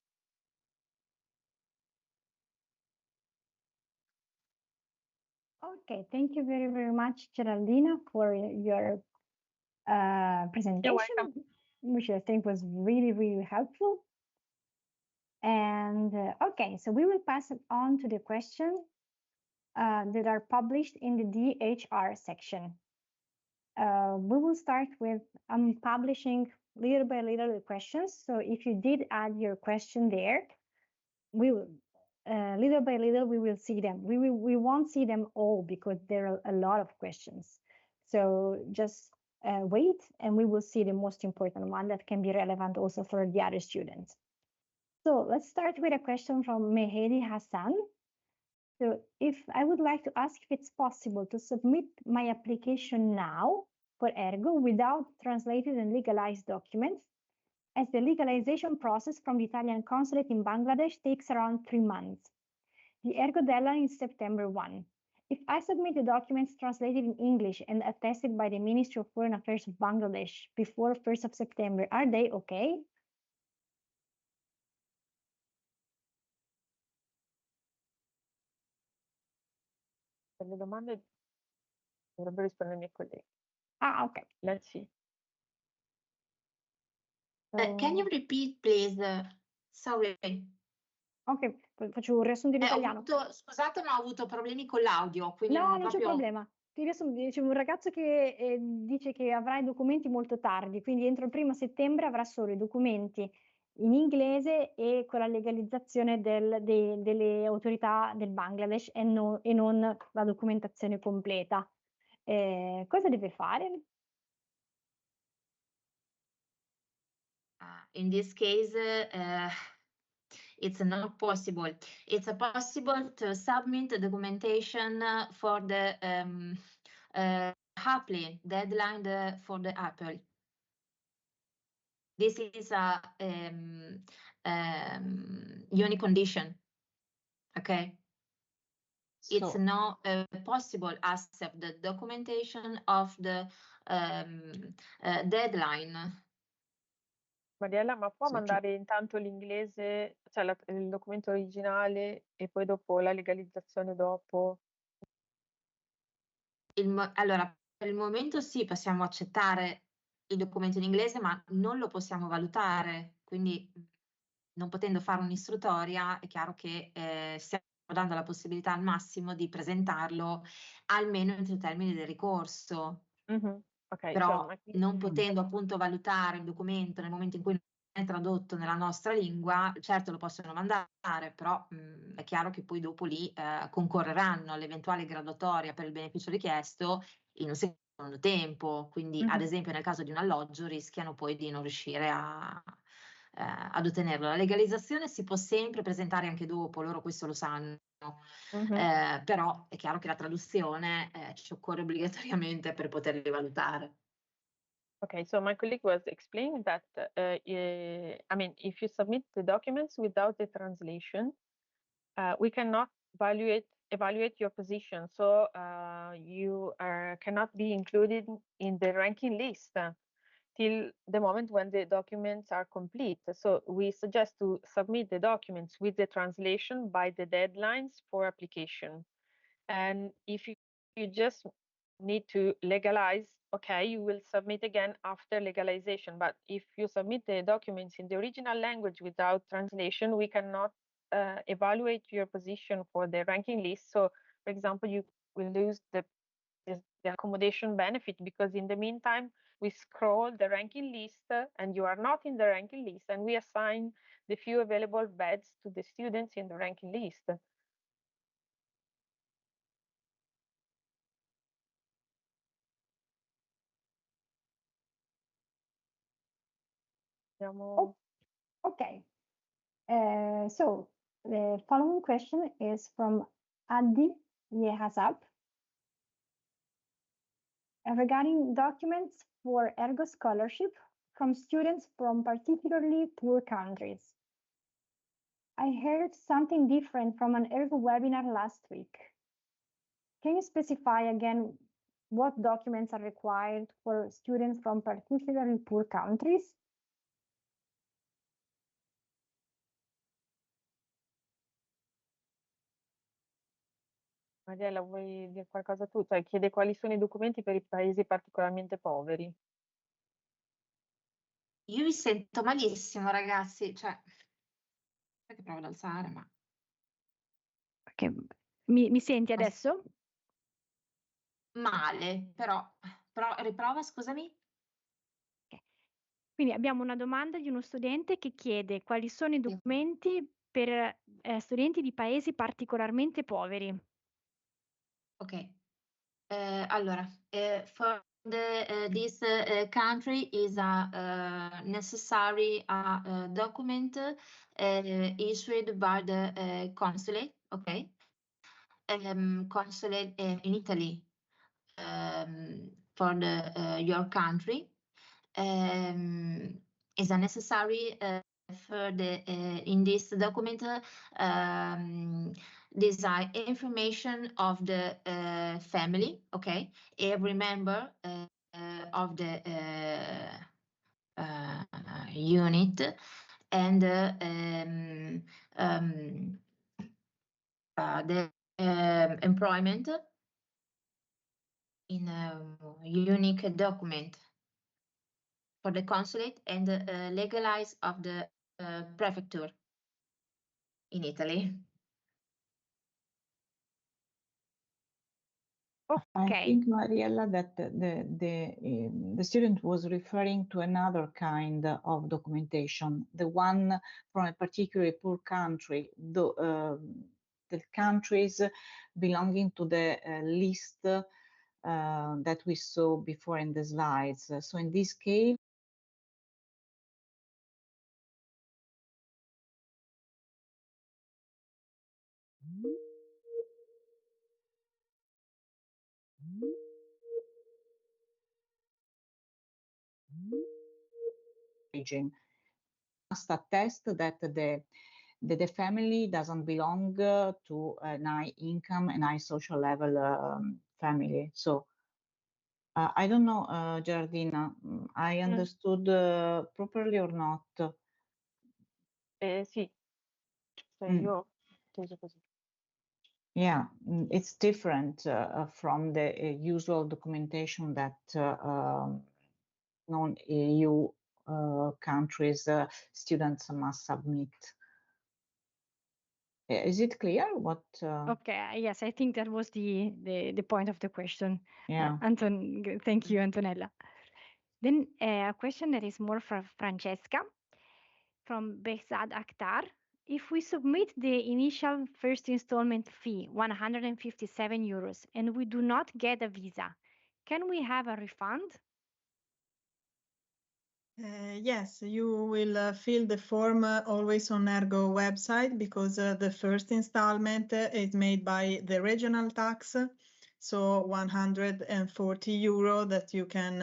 Okay, thank you very, very much, Geraldina, for your You're welcome. presentation, which I think was really, really helpful. And okay, so we will pass it on to the questions that are published in the DHR section. We will start with publishing little by little the questions. So if you did add your question there, we will little by little we will see them. We won't see them all because there are a lot of questions. So just wait, and we will see the most important one that can be relevant also for the other students. So let's start with a question from Mehedi Hassan. So if I would like to ask if it's possible to submit my application now for Ergo without translated and legalized documents, as the legalization process from the Italian consulate in Bangladesh takes around 3 months. The Ergo deadline is September 1. If I submit the documents translated in English and attested by the Ministry of Foreign Affairs of Bangladesh before 1st of September, are they okay? Le domande Dovrebbero rispondere i miei colleghi. Ah, ok. Let's see. Can you So, repeat, please? Sorry. ok, faccio un riassunto in italiano. Scusate, ma ho avuto problemi con l'audio, quindi No, non c'è proprio problema. Ti riassumo, dicevo, un ragazzo che dice che avrà i documenti molto tardi, quindi entro il 1° settembre avrà solo i documenti in inglese e con la legalizzazione delle autorità del Bangladesh e non la documentazione completa. Cosa deve fare? in this case, it's not possible. It's possible to submit the documentation for the Apply deadline for the Apple. This is a unique condition. Okay. It's So, not possible accept the documentation of the deadline. Mariella, ma può So, mandare intanto l'inglese, cioè il documento originale e poi dopo la legalizzazione dopo? Allora, per il momento sì, possiamo accettare il documento in inglese, ma non lo possiamo valutare. Quindi, non potendo fare un'istruttoria, è chiaro che stiamo dando la possibilità al massimo di presentarlo almeno entro i termini del ricorso. Mhm. Ok, Però insomma, non potendo appunto valutare il documento nel momento in cui non è tradotto nella nostra lingua, certo lo possono mandare, però è chiaro che poi dopo lì concorreranno all'eventuale graduatoria per il beneficio richiesto in un secondo tempo. Quindi, ad Mhm. esempio, nel caso di un alloggio rischiano poi di non riuscire ad ottenerlo. La legalizzazione si può sempre presentare anche dopo, loro questo lo sanno. Mhm. Però è chiaro che la traduzione ci occorre obbligatoriamente per poterli valutare. Okay, so my colleague was explaining that, I mean, if you submit the documents without the translation, we cannot evaluate your position. So you cannot be included in the ranking list till the moment when the documents are complete. So we suggest to submit the documents with the translation by the deadlines for application. And if you just need to legalize, okay, you will submit again after legalization. But if you submit the documents in the original language without translation, we cannot evaluate your position for the ranking list. So, for example, you will lose the accommodation benefit because in the meantime, we scroll the ranking list and you are not in the ranking list, and we assign the few available beds to the students in the ranking list. oh, okay. So the following question is from Adi Yehasab regarding documents for Ergo scholarship from students from particularly poor countries. I heard something different from an Ergo webinar last week. Can you specify again what documents are required for students from particularly poor countries? Mariella, vuoi dire qualcosa tu? Cioè, chiede quali sono i documenti per i paesi particolarmente poveri. Io vi sento malissimo, ragazzi, cioè, che provo ad alzare, ma Okay. Mi senti adesso? male, però riprova, scusami. Okay. Quindi abbiamo una domanda di uno studente che chiede quali sono i Sì. documenti per studenti di paesi particolarmente poveri. Ok. Allora, for this country is a necessary document issued by the consulate, okay? Consulate in Italy for your country is a necessary for the in this document this information of the family, okay, every member of the unit and the employment in a unique document for the consulate and legalize of the prefecture in Italy. I Okay. think, Mariella, that the student was referring to another kind of documentation, the one from a particularly poor country, the countries belonging to the list that we saw before in the slides. So in this case, origin must attest that the family doesn't belong to an high income and high social level family. So I don't know, Giardina, I Mm. understood properly or not? Sì, cioè Mm. io ho inteso così. Yeah, it's different from the usual documentation that non-EU countries students must submit. Is it clear what? Okay, yes, I think that was the point of the question. Yeah. Thank you, Antonella. Then a question that is more for Francesca from Behzad Akhtar. If we submit the initial first installment fee, 157 euros, and we do not get a visa, can we have a refund? Yes, you will fill the form always on Ergo website because the first installment is made by the regional tax, so 140 euro that you can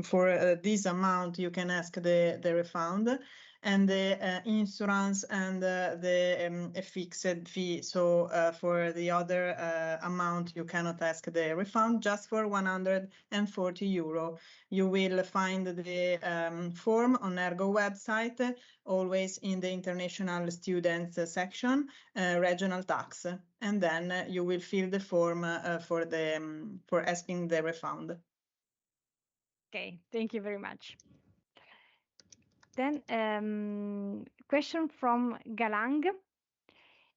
for this amount you can ask the refund, and the insurance and a fixed fee. So for the other amount you cannot ask the refund. Just for 140 euro you will find the form on Ergo website, always in the international students section, regional tax, and then you will fill the form for asking the refund. Okay, thank you very much. Then question from Galang.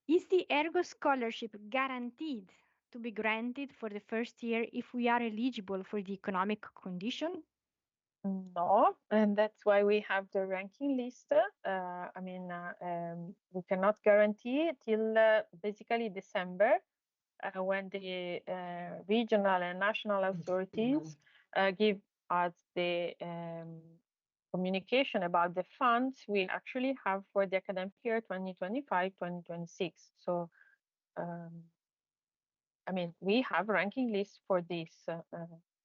Is the Ergo scholarship guaranteed to be granted for the first year if we are eligible for the economic condition? No, and that's why we have the ranking list. We cannot guarantee till basically December, when the regional and national authorities give us the communication about the funds we actually have for the academic year 2025-2026. So, we have ranking lists for this.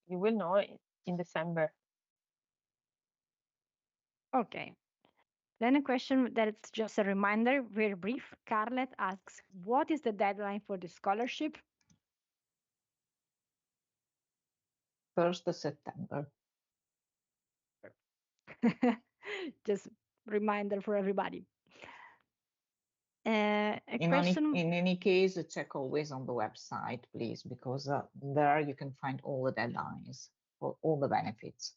You will know in December. Okay. Then a question that it's just a reminder, very brief. Carlet asks, what is the deadline for the scholarship? 1st of September. Just reminder for everybody. In any case, check always on the website, please, because there you can find all the deadlines for all the benefits.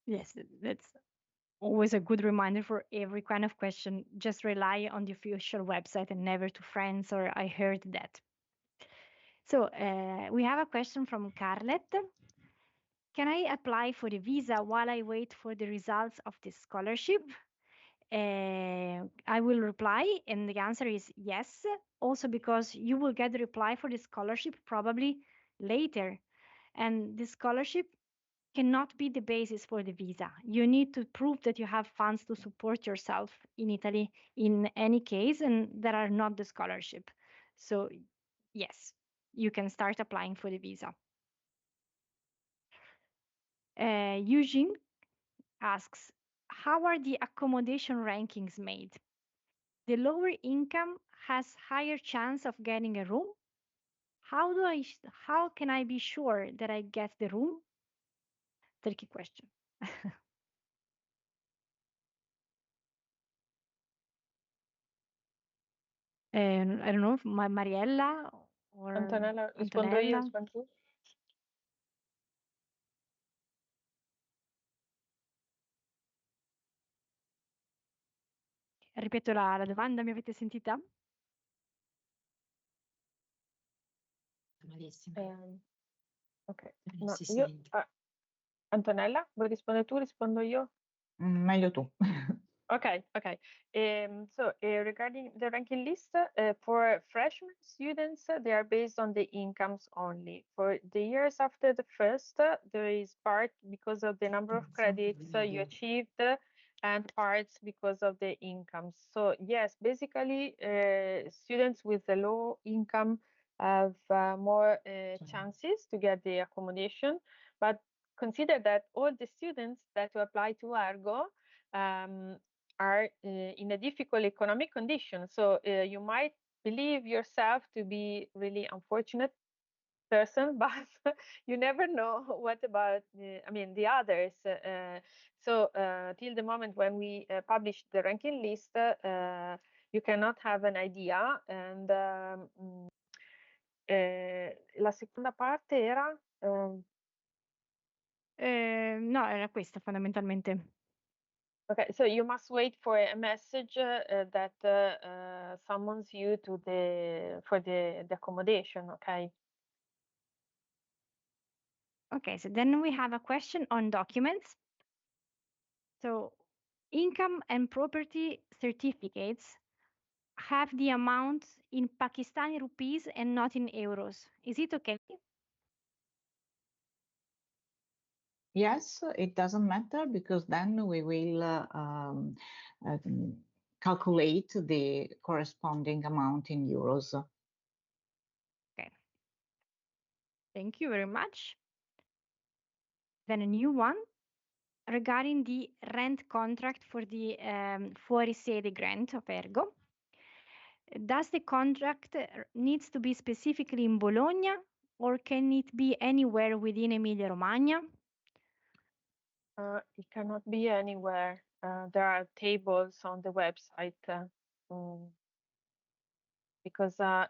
Yes, that's always a good reminder for every kind of question. Just rely on the official website and never to friends or I heard that. So we have a question from Carlet. Can I apply for the visa while I wait for the results of the scholarship? I will reply, and the answer is yes. Also, because you will get the reply for the scholarship probably later, and the scholarship cannot be the basis for the visa. You need to prove that you have funds to support yourself in Italy in any case, and that are not the scholarship. So, yes, you can start applying for the visa. Eugene asks, how are the accommodation rankings made? The lower income has higher chance of getting a room. How can I be sure that I get the room? Tricky question. I don't know, Mariella or Antonella, rispondo io, Antonella. rispondi tu? Ripeto la domanda, mi avete sentita? Malissimo, Ok, non no, si io, sente. Antonella, vuoi rispondere tu? Rispondo io? Meglio tu. Okay, okay. So regarding the ranking list, for freshman students, they are based on the incomes only. For the years after the first, there is part because of the number of credits you achieved, and parts because of the incomes. So yes, basically, students with a low income have more chances to get the accommodation, but consider that all the students that apply to Ergo are in a difficult economic condition. So you might believe yourself to be really unfortunate person, but you never know what about the others. So till the moment when we publish the ranking list, you cannot have an idea. And la seconda parte era No, era questa fondamentalmente. okay, so you must wait for a message that summons you to for the accommodation, okay? Okay, so then we have a question on documents. So income and property certificates have the amount in Pakistani rupees and not in euros. Is it okay? Yes, it doesn't matter because then we will calculate the corresponding amount in euros. Okay. Thank you very much. Then a new one regarding the rent contract for the fuori sede grant of Ergo. Does the contract needs to be specifically in Bologna or can it be anywhere within Emilia-Romagna? It cannot be anywhere. There are tables on the website because the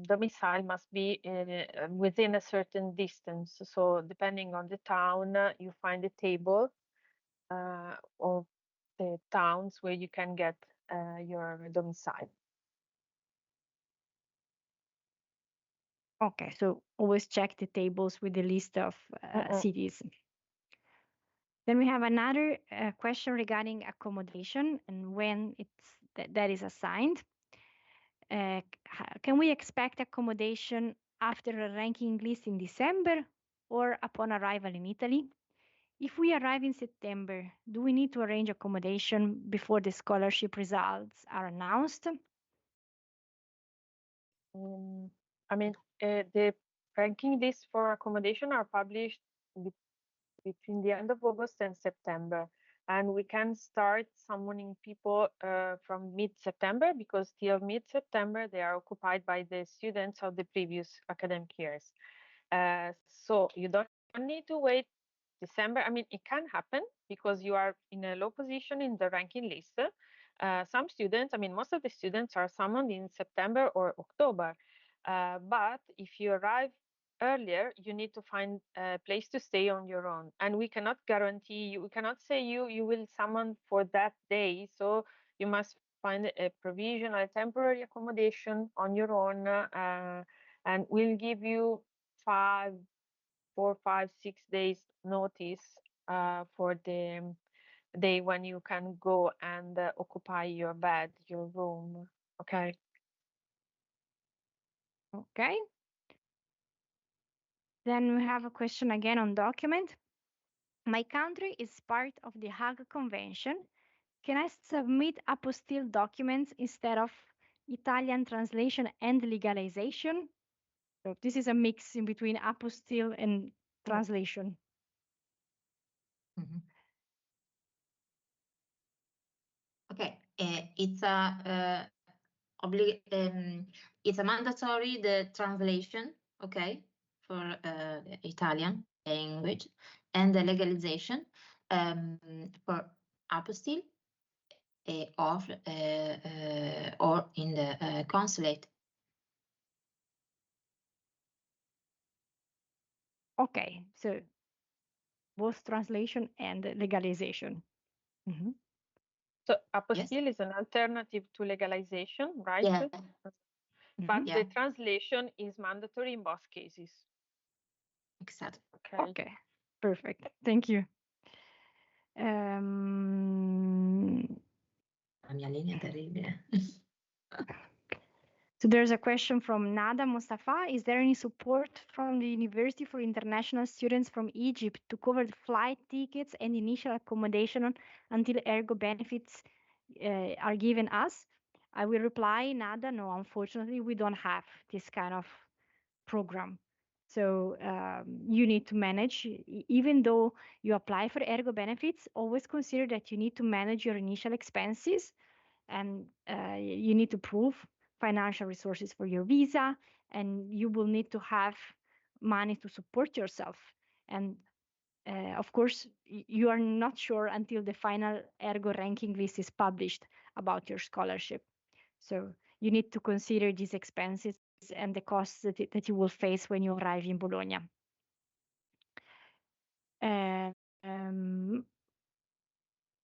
domicile must be within a certain distance. So depending on the town, you find a table of the towns where you can get your domicile. Okay, so always check the tables with the list of cities. Then we have another question regarding accommodation and when that is assigned. Can we expect accommodation after a ranking list in December or upon arrival in Italy? If we arrive in September, do we need to arrange accommodation before the scholarship results are announced? The ranking lists for accommodation are published between the end of August and September. And we can start summoning people from mid-September because till mid-September they are occupied by the students of the previous academic years. So you don't need to wait December. It can happen because you are in a low position in the ranking list. Some students, most of the students are summoned in September or October. But if you arrive earlier, you need to find a place to stay on your own. And we cannot guarantee you, we cannot say you will summon for that day. So you must find a provisional temporary accommodation on your own. And we'll give you 4, 5, 6 days notice for the day when you can go and occupy your bed, your room. Okay. Okay. Then we have a question again on document. My country is part of the Hague Convention. Can I submit apostille documents instead of Italian translation and legalization? So this is a mix in between apostille and translation. Mhm. Okay, it's a mandatory the translation, okay, for Italian language, and the legalization for apostille or in the consulate. Okay, so both translation and legalization. So apostille is an alternative to legalization, right? Yeah. But Yeah. the translation is mandatory in both cases. Exactly. Okay. Okay, perfect. Thank you. La mia linea è terribile. So there's a question from Nada Mustafa. Is there any support from the University for International Students from Egypt to cover the flight tickets and initial accommodation until Ergo benefits are given us? I will reply, Nada, no, unfortunately, we don't have this kind of program. So you need to manage, even though you apply for Ergo benefits, always consider that you need to manage your initial expenses, and you need to prove financial resources for your visa, and you will need to have money to support yourself. And of course, you are not sure until the final Ergo ranking list is published about your scholarship. So you need to consider these expenses and the costs that you will face when you arrive in Bologna.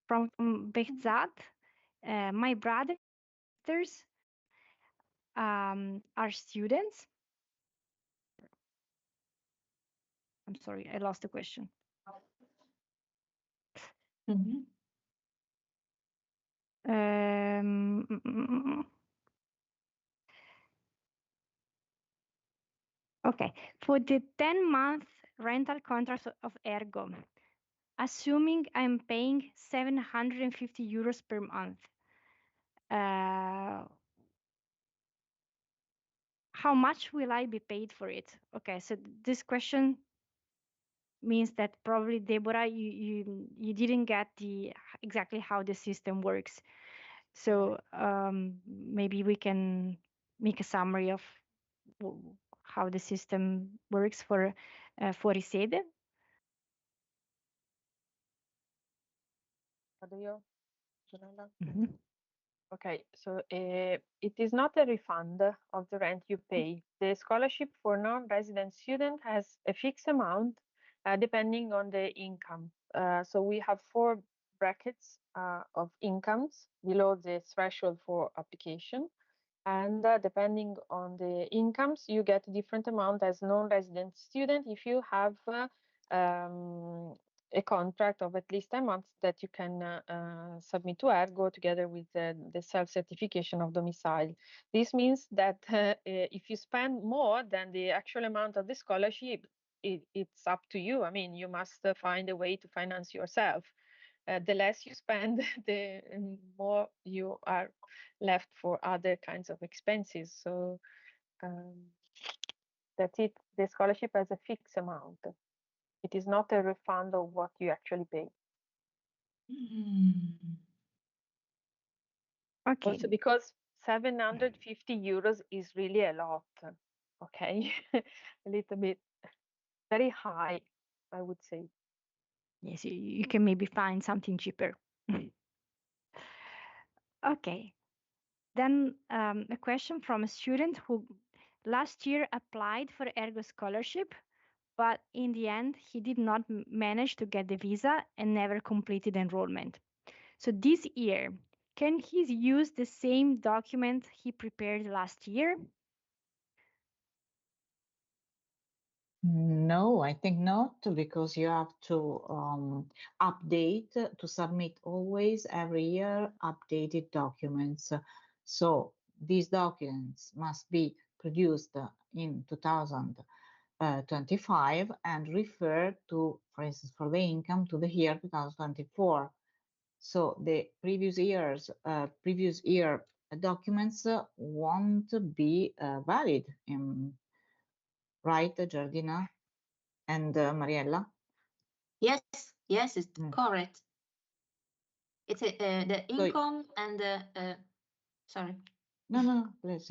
From Behzad, my brothers are students. I'm sorry, I lost the question. Okay, for the 10-month rental contract of Ergo, assuming I'm paying 750 euros per month, how much will I be paid for it? Okay, so this question means that probably, Deborah, you didn't get exactly how the system works. So maybe we can make a summary of how the system works for Fuorisede. Okay, so it is not a refund of the rent you pay. The scholarship for non-resident student has a fixed amount depending on the income. So we have 4 brackets of incomes below the threshold for application. And depending on the incomes, you get a different amount as non-resident student if you have a contract of at least 10 months that you can submit to Ergo together with the self-certification of domicile. This means that if you spend more than the actual amount of the scholarship, it's up to you. I mean, you must find a way to finance yourself. The less you spend, the more you are left for other kinds of expenses. So that's it. The scholarship has a fixed amount. It is not a refund of what you actually pay. Okay. Also because 750 euros is really a lot. Okay, a little bit, very high, I would say. Yes, you can maybe find something cheaper. Okay. Then a question from a student who last year applied for Ergo scholarship, but in the end, he did not manage to get the visa and never completed enrollment. So this year, can he use the same document he prepared last year? No, I think not, because you have to update, to submit always every year updated documents. So these documents must be produced in 2025 and refer to, for instance, for the income, to the year 2024. So the previous year documents won't be valid, right, Giardina and Mariella? Yes, yes, it's correct. It's the income and the sorry. No, please.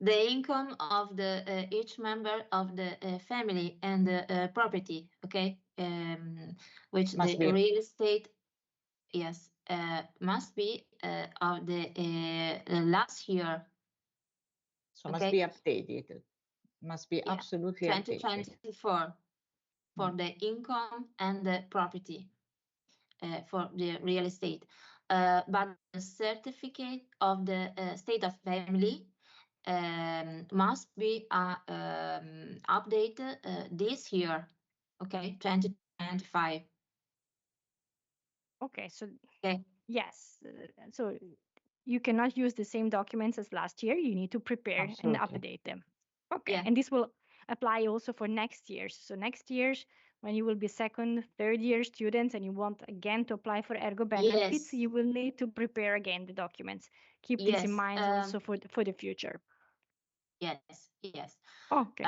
The income of the each member of the family and the property, okay, which Must the be. real estate, yes, must be of the last year. So must be updated. Must be absolutely updated. 2024 for the income and the property for the real estate. but the certificate of the state of family must be updated this year, okay, 2025. Okay, so Okay. yes, so you cannot use the same documents as last year. You need to prepare and Absolutely. update them. Okay, Yeah. and this will apply also for next year's. So next year's, when you will be second, third year students and you want again to apply for Ergo benefits, Yes. you will need to prepare again the documents. Keep this in Yes. mind also for the future. Yes. Yes. Okay.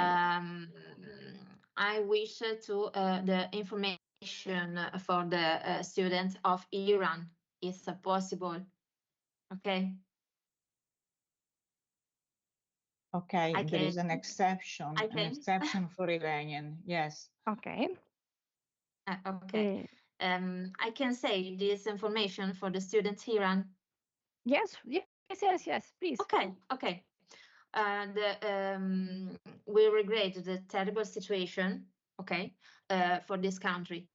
I wish to the information for the students of Iran is possible. Okay. Okay, there is an I exception can. for Iranian. Yes. Okay. Okay. I can say this information for the students Iran. Yes, yes, please. Okay. Okay. We regret the terrible situation, okay, for this country.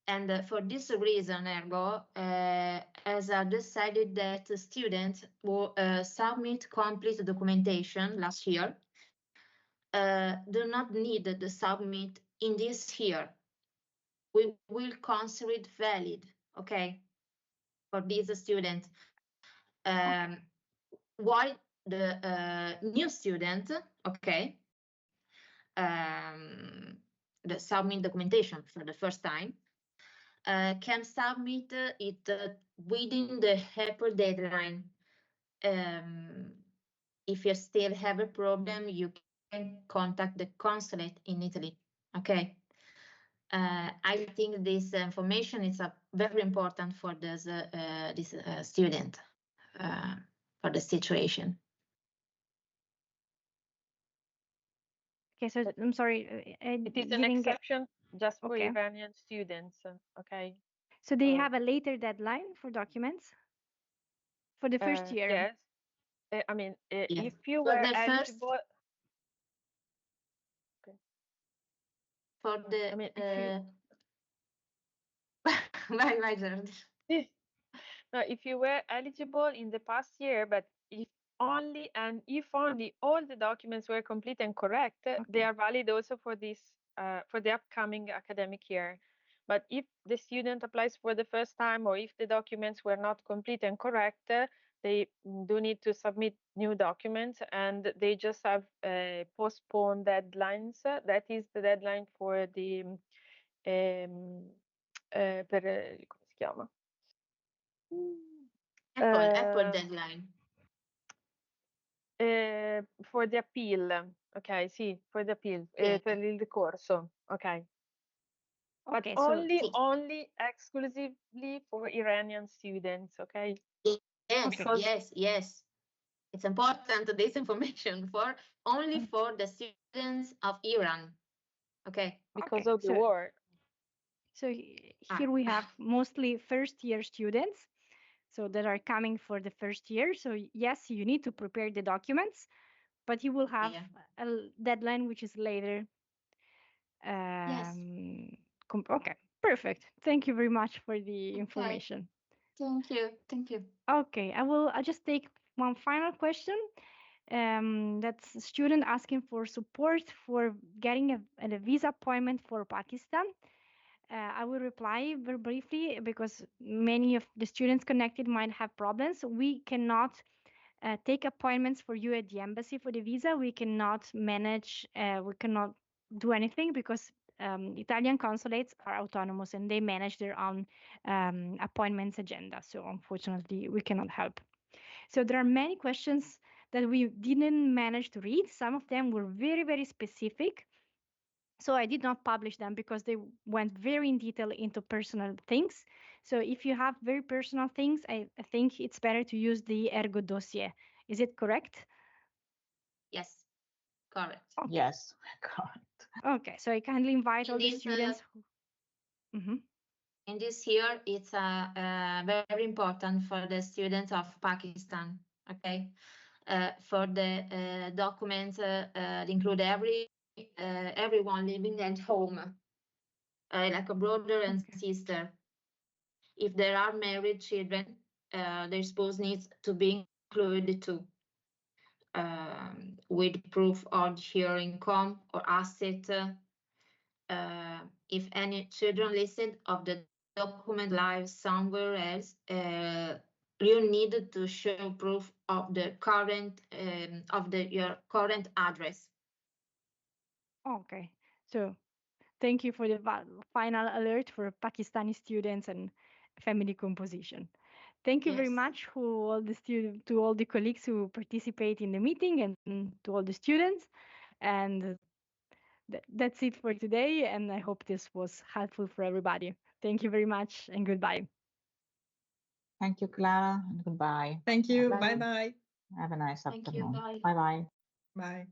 And for this reason, Ergo has decided that the students will submit complete documentation last year do not need the submit in this year. We will consider it valid, okay, for these students. Okay. While the new student, okay, the submit documentation for the first time, can submit it within the April deadline. If you still have a problem, you can contact the consulate in Italy. Okay. I think this information is very important for this student for the situation. Okay, so I'm sorry, It is an didn't get. exception just for Okay. Iranian students. Okay. So they have a later deadline for documents for the first year. Yes. I mean, Yes. if you For were the first, eligible, okay. for the I mean, if you my Gerald. no, if you were eligible in the past year, but if only all the documents were complete and correct, they Okay. are valid also for this for the upcoming academic year. But if the student applies for the first time, or if the documents were not complete and correct, they do need to submit new documents, and they just have postponed deadlines. That is the deadline for the come si chiama? Apple deadline. For the appeal, ok, sì, for the appeal, Yeah. per il ricorso, ok. But Okay, so only exclusively for Iranian students, okay? Yes, Because yes. It's important this information for only for the students of Iran. Okay. because okay, of the war. So here we have mostly first year students, so that are coming for the first year. So yes, you need to prepare the documents, but you will have Yeah. a deadline which is later. Yes. Okay, perfect. Thank you very much for the Okay. information. Thank you. Thank you. Okay, I'll just take one final question. That's a student asking for support for getting a visa appointment for Pakistan. I will reply very briefly because many of the students connected might have problems. We cannot take appointments for you at the embassy for the visa. We cannot manage, we cannot do anything because Italian consulates are autonomous and they manage their own appointments agenda. So unfortunately, we cannot help. So there are many questions that we didn't manage to read. Some of them were very, very specific. So I did not publish them because they went very in detail into personal things. So if you have very personal things, I think it's better to use the Ergo dossier. Is it correct? Yes. Correct. Okay. Yes, correct. Okay, so I kindly invite In all the this, students. in this year, it's very important for the students of Pakistan. Okay. For the documents, include everyone living at home, like a brother and sister. If there are married children, their spouse needs to be included too, with proof of your income or asset. If any children listed of the document live somewhere else, you need to show proof of the current your current address. Okay, so thank you for the final alert for Pakistani students and family composition. Thank you very Yes. much to all the colleagues who participate in the meeting and to all the students. And that's it for today. And I hope this was helpful for everybody. Thank you very much and goodbye. Thank you, Clara, and goodbye. Thank you. Bye. Bye-bye. Have a nice Thank you. afternoon. Bye. Bye bye. Bye.